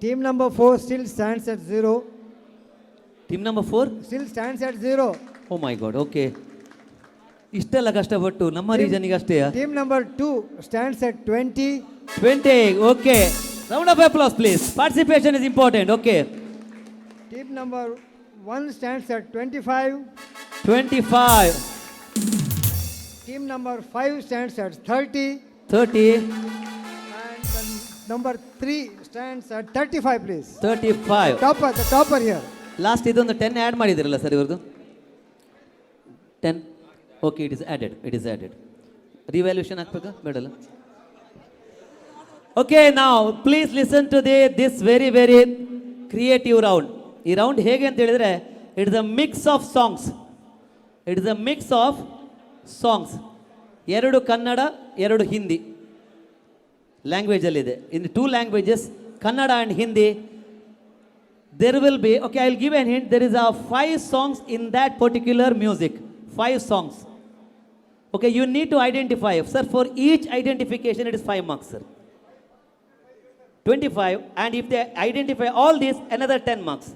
Team number 4 still stands at 0. Team number 4? Still stands at 0. Oh my God, okay. ಇಷ್ಟೆಲ್ಲ ಕಷ್ಟಪಟ್ಟು ನಮ್ಮ ರೀಜನಿಗೆ ಅಷ್ಟೇ. Team number 2 stands at 20. 20, okay. Round of applause, please. Participation is important, okay. Team number 1 stands at 25. 25, Team number 5 stands at 30. 30, And the number 3 stands at 35, please. 35. The topper here. Last ಇದೊಂದು 10 add ಮಾಡಿದಿರಲ್ಲ sir ಇವ್ರದ್ದು 10. Okay, it is added. Revaluation ಹಾಕ್ಬೇಕಾ ಬೇಡಲ್ಲ? Okay, ನಾವು please listen to this very very creative round. ಈ round ಹೇಗೆ ಅಂತ ಹೇಳಿದರೆ, it is a mix of songs. It is a mix of songs. 2 Kannada 2 Hindi ಲ್ಯಾಂಗ್ವೇಜಲ್ಲಿದೆ. In 2 languages, Kannada and Hindi. There will be, okay, I will give a hint. There is a 5 songs in that particular music. 5 songs. Okay, you need to identify. Sir, for each identification, it is 5 marks, sir. 25, and if they identify all these, another 10 marks.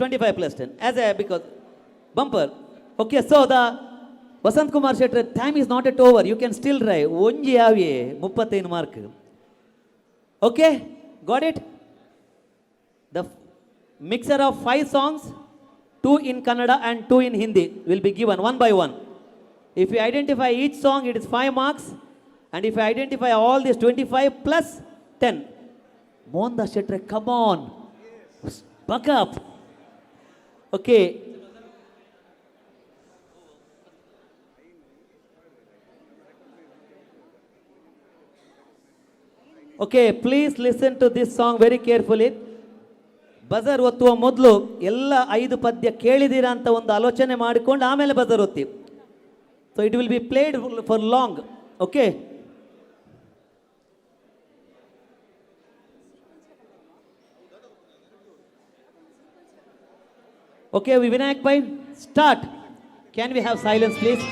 25 plus 10. Because bumper. Okay, so the Vasant Kumar Shetty, time is not yet over. You can still drive. Onji aviye 35 mark. Okay, got it? The mixer of 5 songs, 2 in Kannada and 2 in Hindi will be given one by one. If you identify each song, it is 5 marks. And if you identify all these, 25 plus 10. Mohandas Shetty, come on. Buck up. Okay. Okay, please listen to this song very carefully. Buzzer ಒತ್ತುವ ಮೊದಲು ಎಲ್ಲ 5 ಪದ್ಯ ಕೇಳಿದ್ದೀರಾ ಅಂತ ಒಂದು ಆಲೋಚನೆ ಮಾಡಿಕೊಂಡು ಆಮೇಲೆ ಬಜರ್ ಒತ್ತಿ. So it will be played for long. Okay, okay, Vinayak by start. Can we have silence please?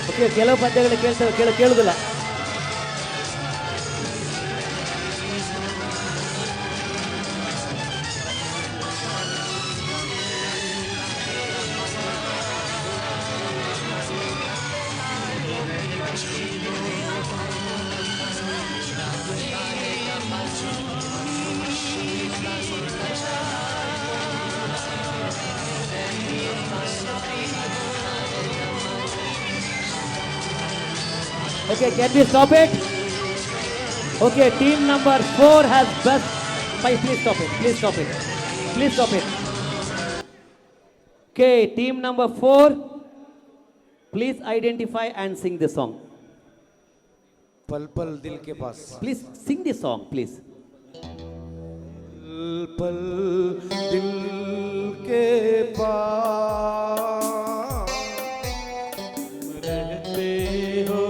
Okay, ಕೆಲವು ಪದ್ಯಗಳು ಕೇಳ್ತವೆ, ಕೇಳುವುದಿಲ್ಲ. Okay, can we stop it? Okay, team number 4 has best. Please stop it. Please stop it. Please stop it. Okay, team number 4, please identify and sing the song. पल पल दिल के पास. Please sing the song, please. पल पल दिल के पास रहते हो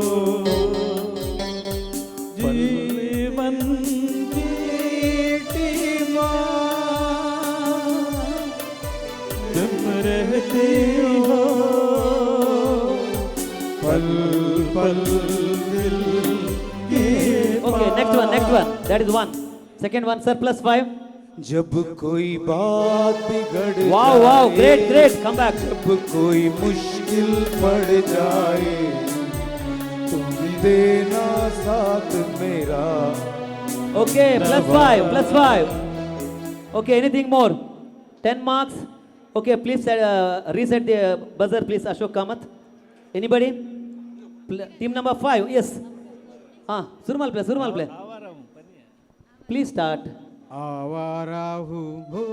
जीवन की तुम रहते हो पल पल दिल के Okay, next one. That is 1. Second one, sir, plus 5. जब कोई बात बिगड़ Wow, जाए, great. Come back. जब कोई मुश्किल पड़ जाए तुम देना साथ मेरा. Okay, plus 5. Okay, anything more? 10 marks. Okay, please reset the buzzer, please, Ashok Kamath. Anybody? Team number 5, yes. Surmal play. Please start. आवारा हूँ भो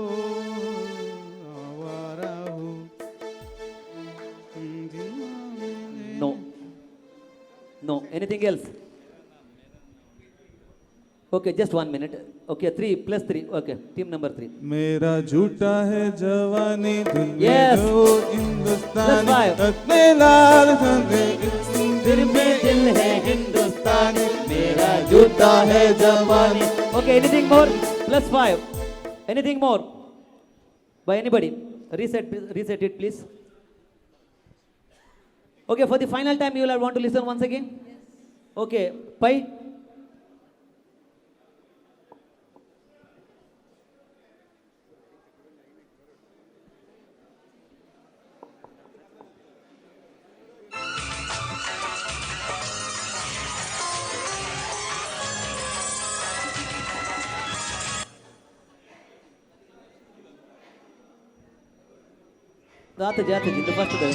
आवारा हूँ No. Anything else? Okay, just 1 minute. Okay, 3 plus 3. Okay, team number 3. मेरा झूठा है जवानी दुनिया Yes. को हिंदुस्तानी Plus five. अपने लाल धंधे दिल में दिल है हिंदुस्तानी मेरा जूता है जवानी. Okay, anything more? Plus 5. Anything more? By anybody? Reset it, please. Okay, for the final time, you will want to listen once again. Okay, Pai. जाते जिंदू first they.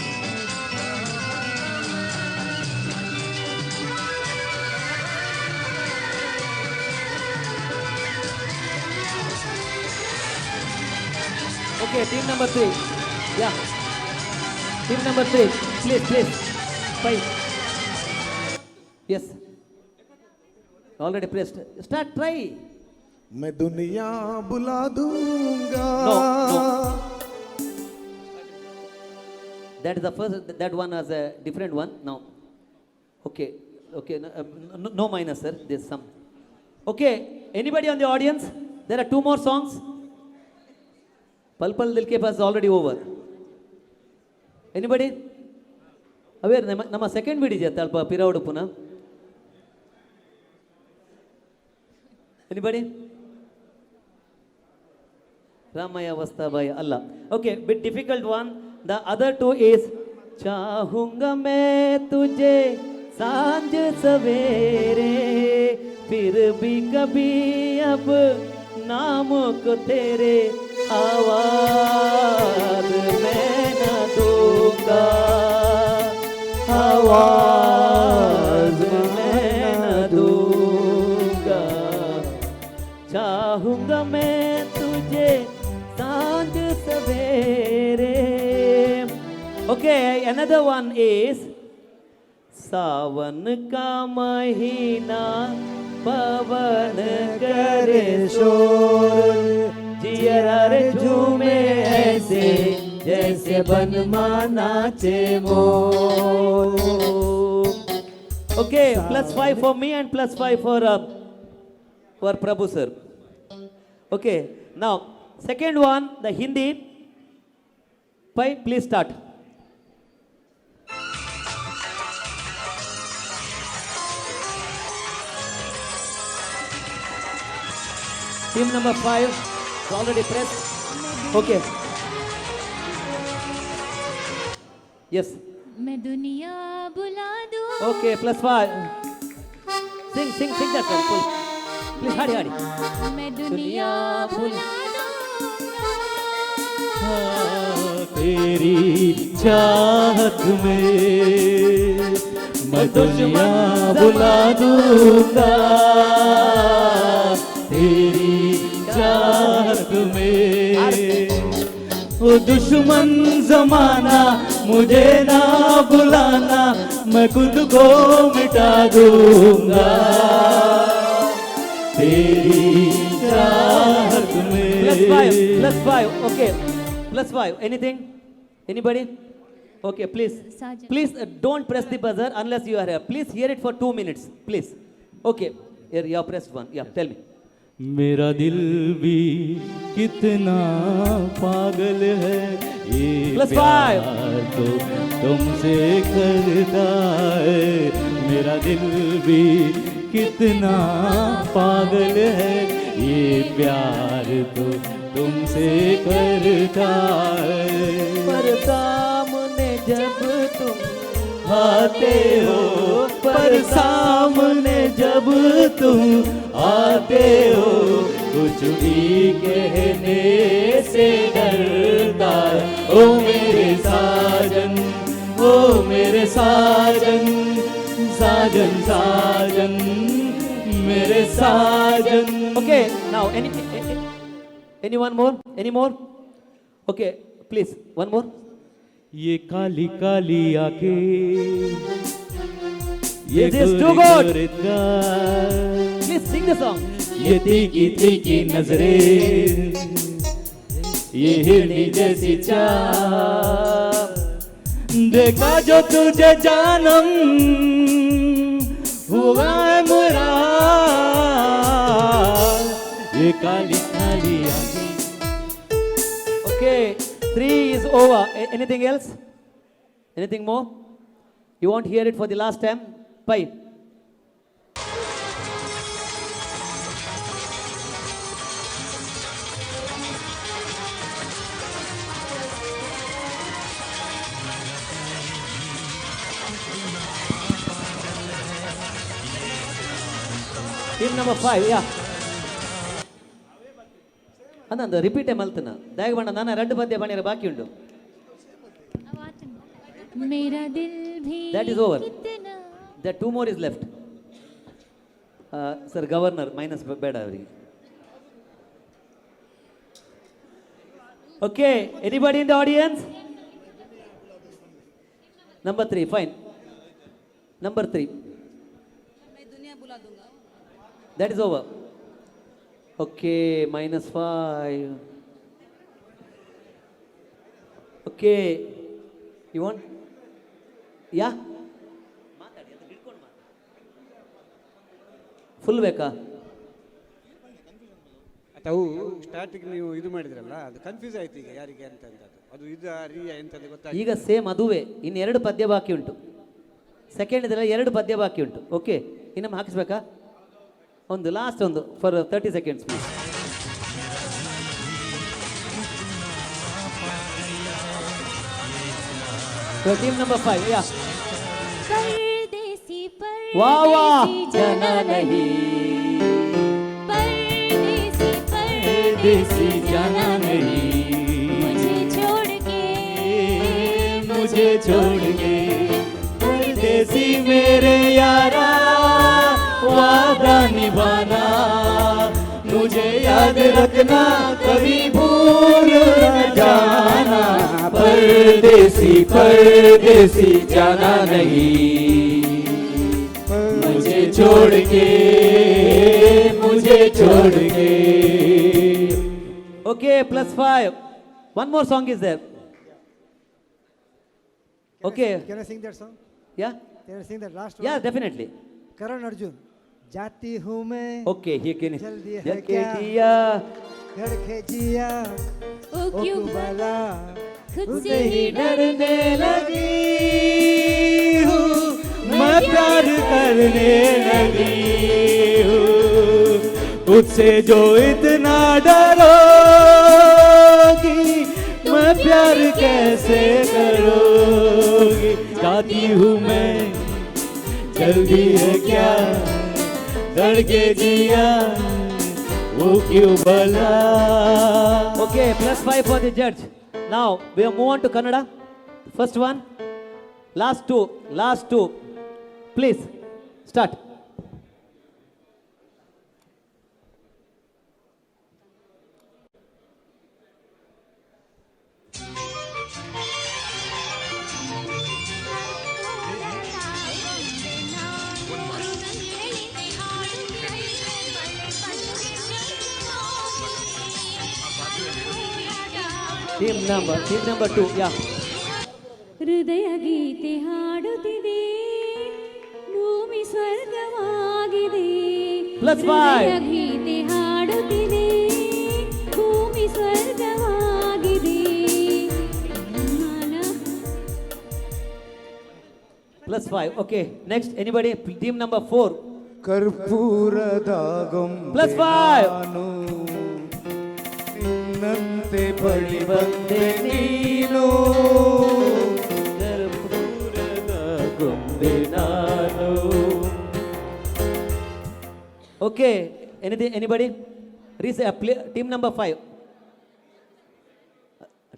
Okay, team number 3. Yeah. Team number 3. Please. 5. Yes. Already pressed. Start, try. मैं दुनिया बुला दूंगा. No. That is the first. That one was a different one. No. Okay. No minus, sir. There's some. Okay. Anybody on the audience? There are 2 more songs. Pal Pal Dil Ke Paas is already over. Anybody? Aware nama second video jata alpa piravodu puna. Anybody? Ramaya Vastabhai Allah. Okay, bit difficult one. The other 2 is चाहूंगा मैं तुझे सांझ सवेरे फिर भी कभी अब नाम को तेरे आवाज मैं न दूंगा आवाज मैं न दूंगा चाहूंगा मैं तुझे सांझ सवेरे. Okay, another one is सावन का महीना पवन करे शोर जियरा रे झूमे ऐसे जैसे बनमा नाचे मोर. Okay, plus 5 for me and plus 5 for Prabhu sir. Okay, now second one, the Hindi. Pai, please start. Team number 5 is already pressed. Okay. Yes. मैं दुनिया बुला दूं. Okay, plus 5. Sing that song. Please, hurry. मैं दुनिया बुला दूंगा. तेरी चाहत में मैं दुनिया बुला दूंगा. तेरी चाहत में वो दुश्मन जमाना मुझे ना बुलाना मैं खुद को मिटा दूंगा. तेरी चाहत में. Plus 5. Okay. Plus 5. Anything? Anybody? Okay, please. Sergeant. Please don't press the buzzer unless you are here. Please hear it for 2 minutes. Please. Okay. Here you have pressed 1. Yeah, tell me. मेरा दिल भी कितना पागल है ये Plus प्यार 5. तो तुमसे करता है. मेरा दिल भी कितना पागल है ये प्यार तो तुमसे करता है. पर सामने जब तुम आते हो पर सामने जब तुम आते हो कुछ भी कहने से डरता है. ओ मेरे साजन साजन साजन मेरे साजन. Okay, now anyone more? Any more? Okay, please, one more. ये काली काली आके This is too good. Please sing the song. ये तीखी तीखी नजरें, ये हिरनी जैसी चाल, देखा जो तुझे जानम हुआ है मेरा. ये काली काली आंखें. Okay, 3 is over. Anything else? Anything more? You won't hear it for the last time? Bye. Team number 5, yeah. ಅಂದ ರಿಪೀಟೇ ಮಲ್ತನ ದಯಗಬಣ್ಣ ನಾನು 2 ಪದ್ಯ ಬಣ್ಣಿರ ಬಾಕಿ ಉಂಟು. मेरा दिल भी That is over. कितना The 2 more is left. Sir, governor minus ಬೇಡ ಅವರಿಗೆ. Okay, anybody in the audience? Number 3, fine. Number 3. That is over. Okay, -5. Okay, you want? Yeah? Full ಬೇಕಾ? ಅವು ಸ್ಟಾರ್ಟಿಂಗ್ ನೀವು ಇದು ಮಾಡಿದ್ರಲ್ಲ ಅದು ಕನ್ಫ್ಯೂಸ್ ಆಯ್ತು ಈಗ ಯಾರಿಗೆ ಅಂತ ಅದು ಇದು ರಿಯಾ ಎಂತದ್ದು ಗೊತ್ತಾಗ್ತದೆ. ಈಗ ಸೇಮ್ ಅದುವೇ ಇನ್ನು 2 ಪದ್ಯ ಬಾಕಿ ಉಂಟು. ಸೆಕೆಂಡ್ ಇದೆಲ್ಲ 2 ಪದ್ಯ ಬಾಕಿ ಉಂಟು. ಓಕೆ, ಇನ್ನೊಮ್ಮೆ ಹಾಕಿಸ್ಬೇಕಾ? ಒಂದು ಲಾಸ್ಟ್ ಒಂದು for 30 seconds please. Team number 5, ಯಾ. परदेसी वाह वाह परदेसी जाना नहीं, परदेसी देसी जाना नहीं, मुझे छोड़ के मुझे छोड़ के परदेसी मेरे यारा, वादा निभाना मुझे याद रखना, कभी भूल न जाना. परदेसी परदेसी जाना नहीं, मुझे छोड़ के मुझे छोड़ के. Okay, +5. One more song is there. Okay, Can I sing that song? yeah, Can I sing that last yeah, one? definitely. Karan Arjun. जाती हूँ मैं Okay, he can. जल्दी है जल्दी क्या? किया. घर के जिया ओ ओ क्यों कुबला खुद खुद से ही डरने लगी हूँ, मैं प्यार करने लगी हूँ, तुझसे जो इतना डरोगी, मैं प्यार कैसे करोगी. जाती हूँ मैं जल्दी है क्या, डर के जिया वो क्यों भला. Okay, +5 for the judge. Now we will move on to Kannada. First one, last two. Please start. Team number 2, yeah. ಹೃದಯ ಗೀತೆ ಹಾಡುತ್ತಿದೆ, ಭೂಮಿ ಸ್ವರ್ಗವಾಗಿದೆ. +5. ಹೃದಯ ಗೀತೆ ಹಾಡುತ್ತಿದೆ, ಭೂಮಿ ಸ್ವರ್ಗವಾಗಿದೆ. +5. Okay, next anybody? Team number 4. ಕರ್ಪೂರದ ಗೊಂಬೆ +5. ನಾನು, ನಿನ್ನಂತೆ ಬಳಿ ಬಂದೆ ನೀನು. ಗೊಂಬೆ ನಾನು. Okay, anybody? Team number 5.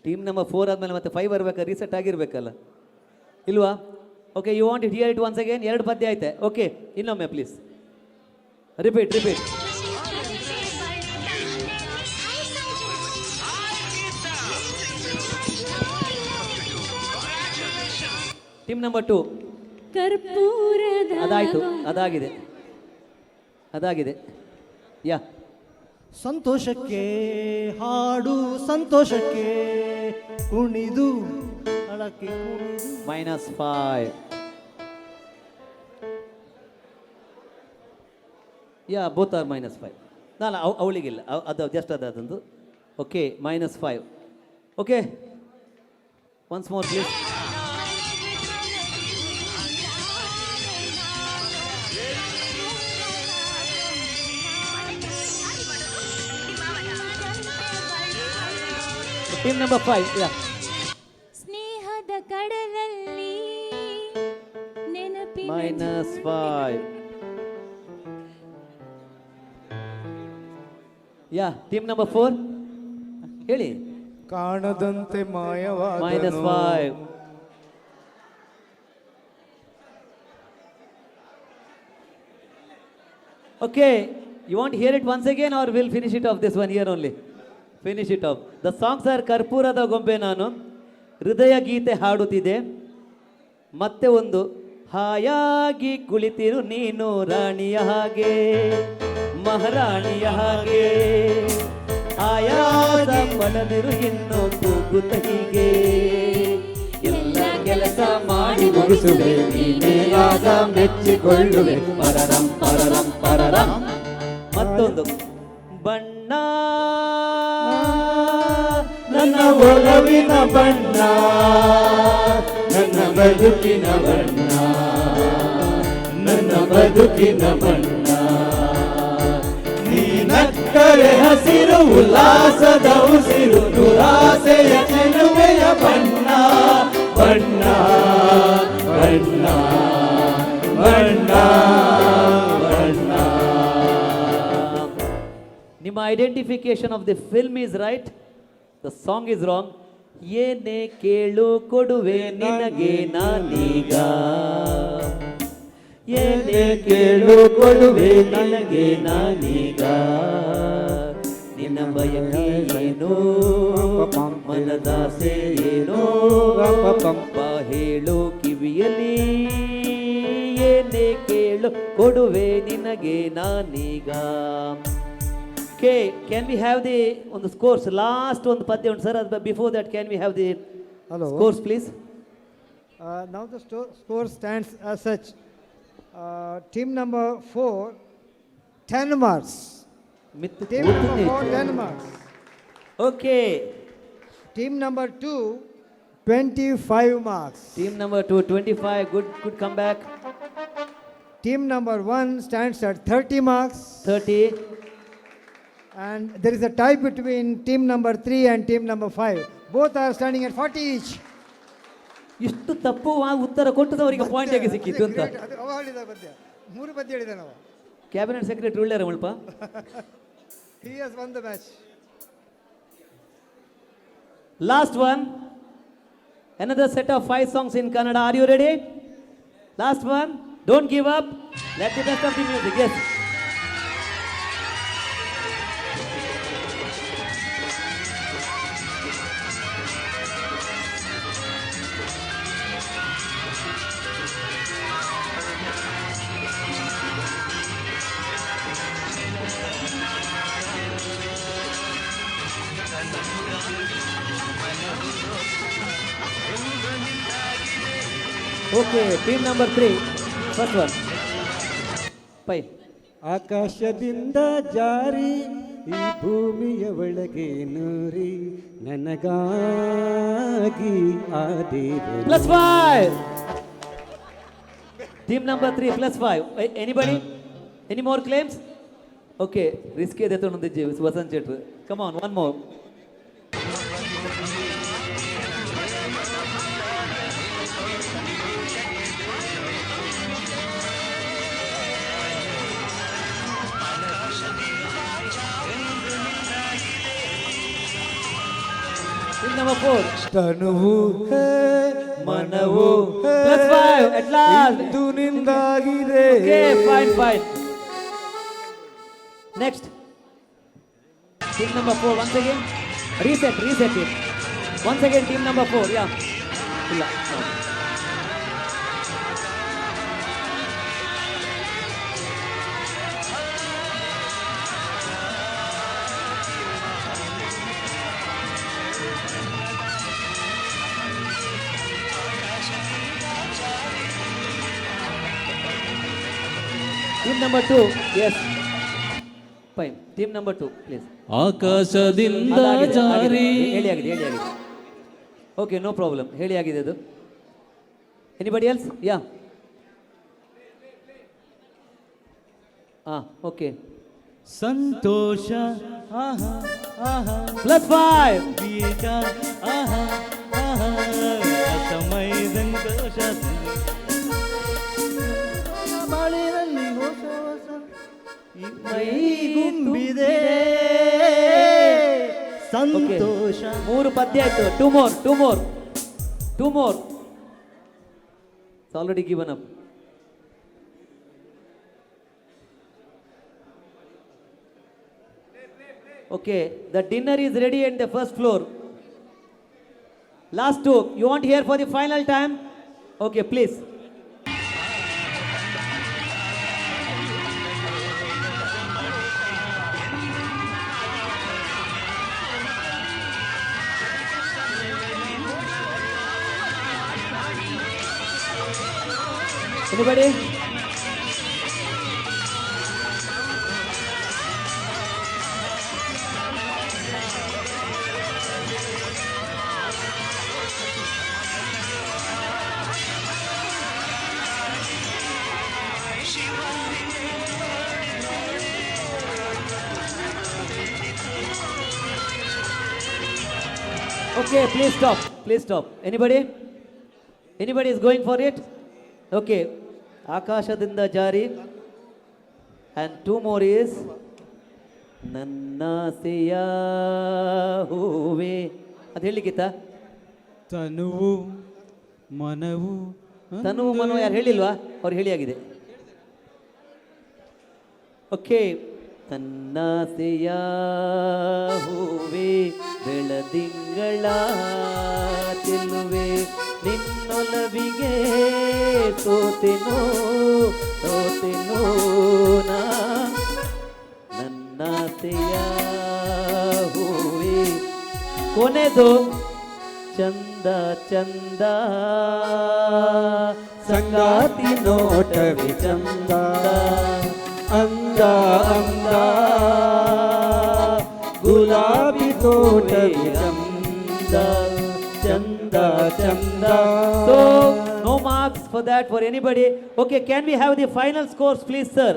Team number 4 ಆದ್ಮೇಲೆ ಮತ್ತೆ 5 ಬರ್ಬೇಕಾ, ರೀಸೆಟ್ ಆಗಿರ್ಬೇಕಲ್ಲ ಇಲ್ವಾ? Okay, you want it hear it once again? ಎರಡು ಪದ್ಯ ಐತೆ. ಓಕೆ, ಇನ್ನೊಮ್ಮೆ ಪ್ಲೀಸ್ ರಿಪೀಟ್. Team number 2. ಕರ್ಪೂರದ ಅದಾಯಿತು, ಅದಾಗಿದೆ. ಯಾ, ಸಂತೋಷಕ್ಕೆ ಹಾಡು, ಸಂತೋಷಕ್ಕೆ ಕುಣಿದು ಅಳಕ್ಕೆ ಕುಣಿದು. -5. Yeah, both are -5. ನಾನು ಅವಳಿಗಿಲ್ಲ, ಅದು ಜಸ್ಟ್ ಅದೊಂದು. Okay, -5. Okay, once more please. Team number 5. Yeah, ಸ್ನೇಹದ ಕಡಲಲ್ಲಿ ನೆನಪಿನ -5. ಯಾ, ಟೀಮ್ ನಂಬರ್ 4 ಹೇಳಿ. ಕಾಣದಂತೆ ಮಾಯವಾದನು. -5. Okay, you want to hear it once again or we'll finish it off this one here only? Finish it off. The songs are ಕರ್ಪೂರದ ಗೊಂಬೆ ನಾನು, ಹೃದಯ ಗೀತೆ ಹಾಡುತ್ತಿದೆ, ಮತ್ತೆ ಒಂದು ಹಾಯಾಗಿ ಕುಳಿತಿರು ನೀನು ರಾಣಿಯ ಹಾಗೆ, ಮಹಾರಾಣಿಯ ಹಾಗೆ, ಆಯಾಸ ಪಡದಿರು ಇನ್ನು ಕೂಗುತ್ತ ಹೀಗೆ, ಎಲ್ಲ ಕೆಲಸ ಮಾಡಿ ಮುಗಿಸುವೆ ನೀನೇ ಆಗ ಮೆಚ್ಚಿಕೊಳ್ಳುವೆ, ಪರರಂ ಪರರಂ ಪರರಂ. ಮತ್ತೊಂದು ಬಣ್ಣ ನನ್ನ ಒಲವಿನ ಬಣ್ಣ, ನನ್ನ ಬದುಕಿನ ಬಣ್ಣ, ನನ್ನ ಬದುಕಿನ ಬಣ್ಣ, ನೀನಕ್ಕರೆ ಹಸಿರು ಉಲ್ಲಾಸದ ಉಸಿರು, ದುರಾಸೆಯ ಚೆಲುವೆಯ ಬಣ್ಣ, ಬಣ್ಣ ಬಣ್ಣ ಬಣ್ಣ ಬಣ್ಣ. ನಿಮ್ಮ identification of the film is right, the song is wrong. ಏನೇ ಕೇಳು ಕೊಡುವೆ ನಿನಗೆ ನಾನೀಗ, ಏನೇ ಕೇಳು ಕೊಡುವೆ ನಿನಗೆ ನಾನೀಗ, ನಿನ್ನ ಬಯಕೆ ಏನು ಮನದಾಸೆ ಏನೋ ಬಾ ಹೇಳು ಕಿವಿಯಲ್ಲಿ, ಏನೇ ಕೇಳು ಕೊಡುವೆ ನಿನಗೆ ನಾನೀಗ. Okay, can we have the on the scores? Last one padya undi sir. But before that, can we have the scores, please? Now the score stands as such. Team number 4, 10 marks. Team number 4, 10 marks. Okay. Team number 2, 25 marks. Team number 2, 25. Good comeback. Team number 1 stands at 30 marks. 30. And there is a tie between team number 3 and team number 5. Both are standing at 40 each. ಇಷ್ಟು ತಪ್ಪು ಉತ್ತರ ಕೊಟ್ಟದವರಿಗೆ point ಆಗಿ ಸಿಕ್ಕಿತ್ತು ಅಂತ. ಮೂರು ಪದ್ಯ ಹೇಳಿದ ನಾವು. ಕ್ಯಾಬಿನೆಟ್ ಸೆಕ್ರೆಟರಿ ಒಳ್ಳೆಯ ಮುಲ್ಪ. He has won the match. Last one. Another set of 5 songs in Kannada. Are you ready? Last one. Don't give up. Let the best of the music. Yes. Okay, team number 3, first one. Pai. ಆಕಾಶದಿಂದ ಜಾರಿ ಈ ಭೂಮಿಯ ಒಳಗೆ ನೂರಿ ನನಗಾಗಿ ಆ ದೇವರು. +5. Team number 3, +5. Anybody? Any more claims? Okay, risky ಇದೆ ತೊಗೊಂಡಿದ್ದೆ Vasant ಚೇಟ್ರು. Come on, one more. Team number 4. ತನುವು ಹೇ ಮನವು +5 at last. Into ನಿಂದಾಗಿದೆ. Okay, fine. Next. Team number 4, once again. Reset it. Once again, team number 4, yeah. ಇಲ್ಲ. Team number 2, yes. Fine. Team number 2, please. ಆಕಾಶದಿಂದ ಜಾರಿ ಹೇಳಿ ಆಗಿದೆ. Okay, no problem. ಹೇಳಿ ಆಗಿದೆ ಅದು. Anybody else? Yeah. Okay. ಸಂತೋಷ ಆಹಾ ಆಹಾ +5. ಗೀತ ಆಹಾ ಆಹಾ ಸಮಯ ಸಂತೋಷ ಮೈಗುಂಬಿದೆ ಸಂತೋಷ. 3 ಪದ್ಯ ಆಯ್ತು. Two more. It's already given up. Okay, the dinner is ready at the first floor. Last 2. You want to hear for the final time? Okay, please. Anybody? Okay, please stop. Anybody is going for it? Okay. ಆಕಾಶದಿಂದ ಜಾರಿ. And 2 more is ನನ್ನಾಸೆಯ ಹೂವೆ. ಅದು ಹೇಳಿಗಿತ್ತ? ತನುವು ಮನವು ತನುವು ಮನವು ಯಾರು ಹೇಳಿಲ್ವಾ? ಅವ್ರು ಹೇಳಿ ಆಗಿದೆ. ಓಕೆ. ತನ್ನಾಸೆಯ ಹೂವೆ ಬೆಳದಿಂಗಳ ಚೆಲುವೆ ನಿನ್ನೊಲವಿಗೆ ಸೋತೆನೋ ನಾ ನನ್ನಾಸೆಯ ಹೂವೆ. ಕೊನೆದು ಚಂದ ಸಂಗಾತಿ ನೋಟವಿ ಚಂದ ಅಂದ ಗುಲಾಬಿ ತೋಟವಿ ಚಂದ. So, no marks for that for anybody. Okay, can we have the final scores, please, sir?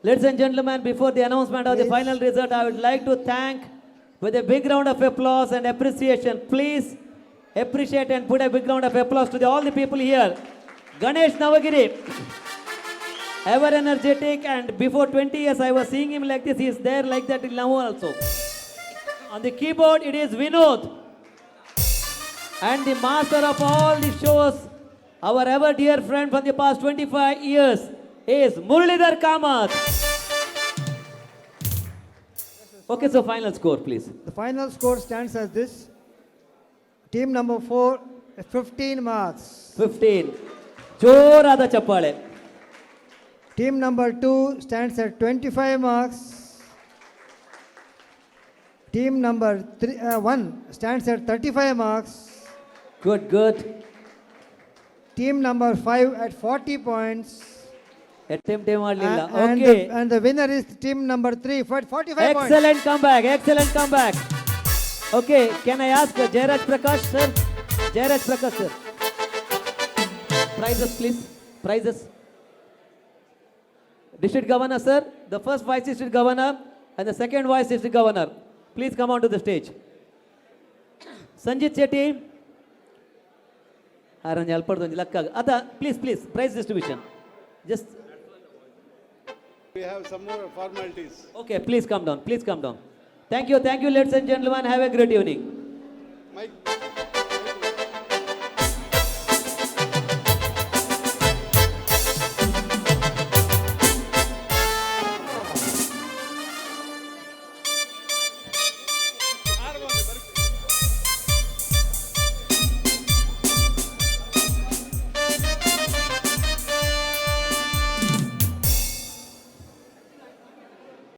Ladies and gentlemen, before the announcement of the final result, I would like to thank with a big round of applause and appreciation. Please appreciate and put a big round of applause to all the people here. Ganesh Navagiri. Ever energetic, and before 20 years I was seeing him like this. He is there like that now also. On the keyboard it is Vinod, and the master of all the shows, our ever dear friend from the past 25 years is Muralidhar Kamath. Okay, so final score please. The final score stands as this. Team number 4, 15 marks. 15. ಜೋರಾದ ಚಪ್ಪಾಳೆ. Team number 2 stands at 25 marks. Team number 1 stands at 35 marks. Good. Team number 5 at 40 points. Attempt ಮಾಡಲಿಲ್ಲ. And Okay. and the winner is team number 3 for 45 points. Excellent comeback. Okay, can I ask Jairaj Prakash sir? Sir. Prizes please. District Governor sir, the first Vice District Governor and the second Vice District Governor, please come onto the stage. Sanjit Shetty. Aranj alpadonji lakka. Ada please prize distribution. Just We have some more formalities. Okay, please come down. Please come down. Thank you, ladies and gentlemen. Have a great evening. Mike.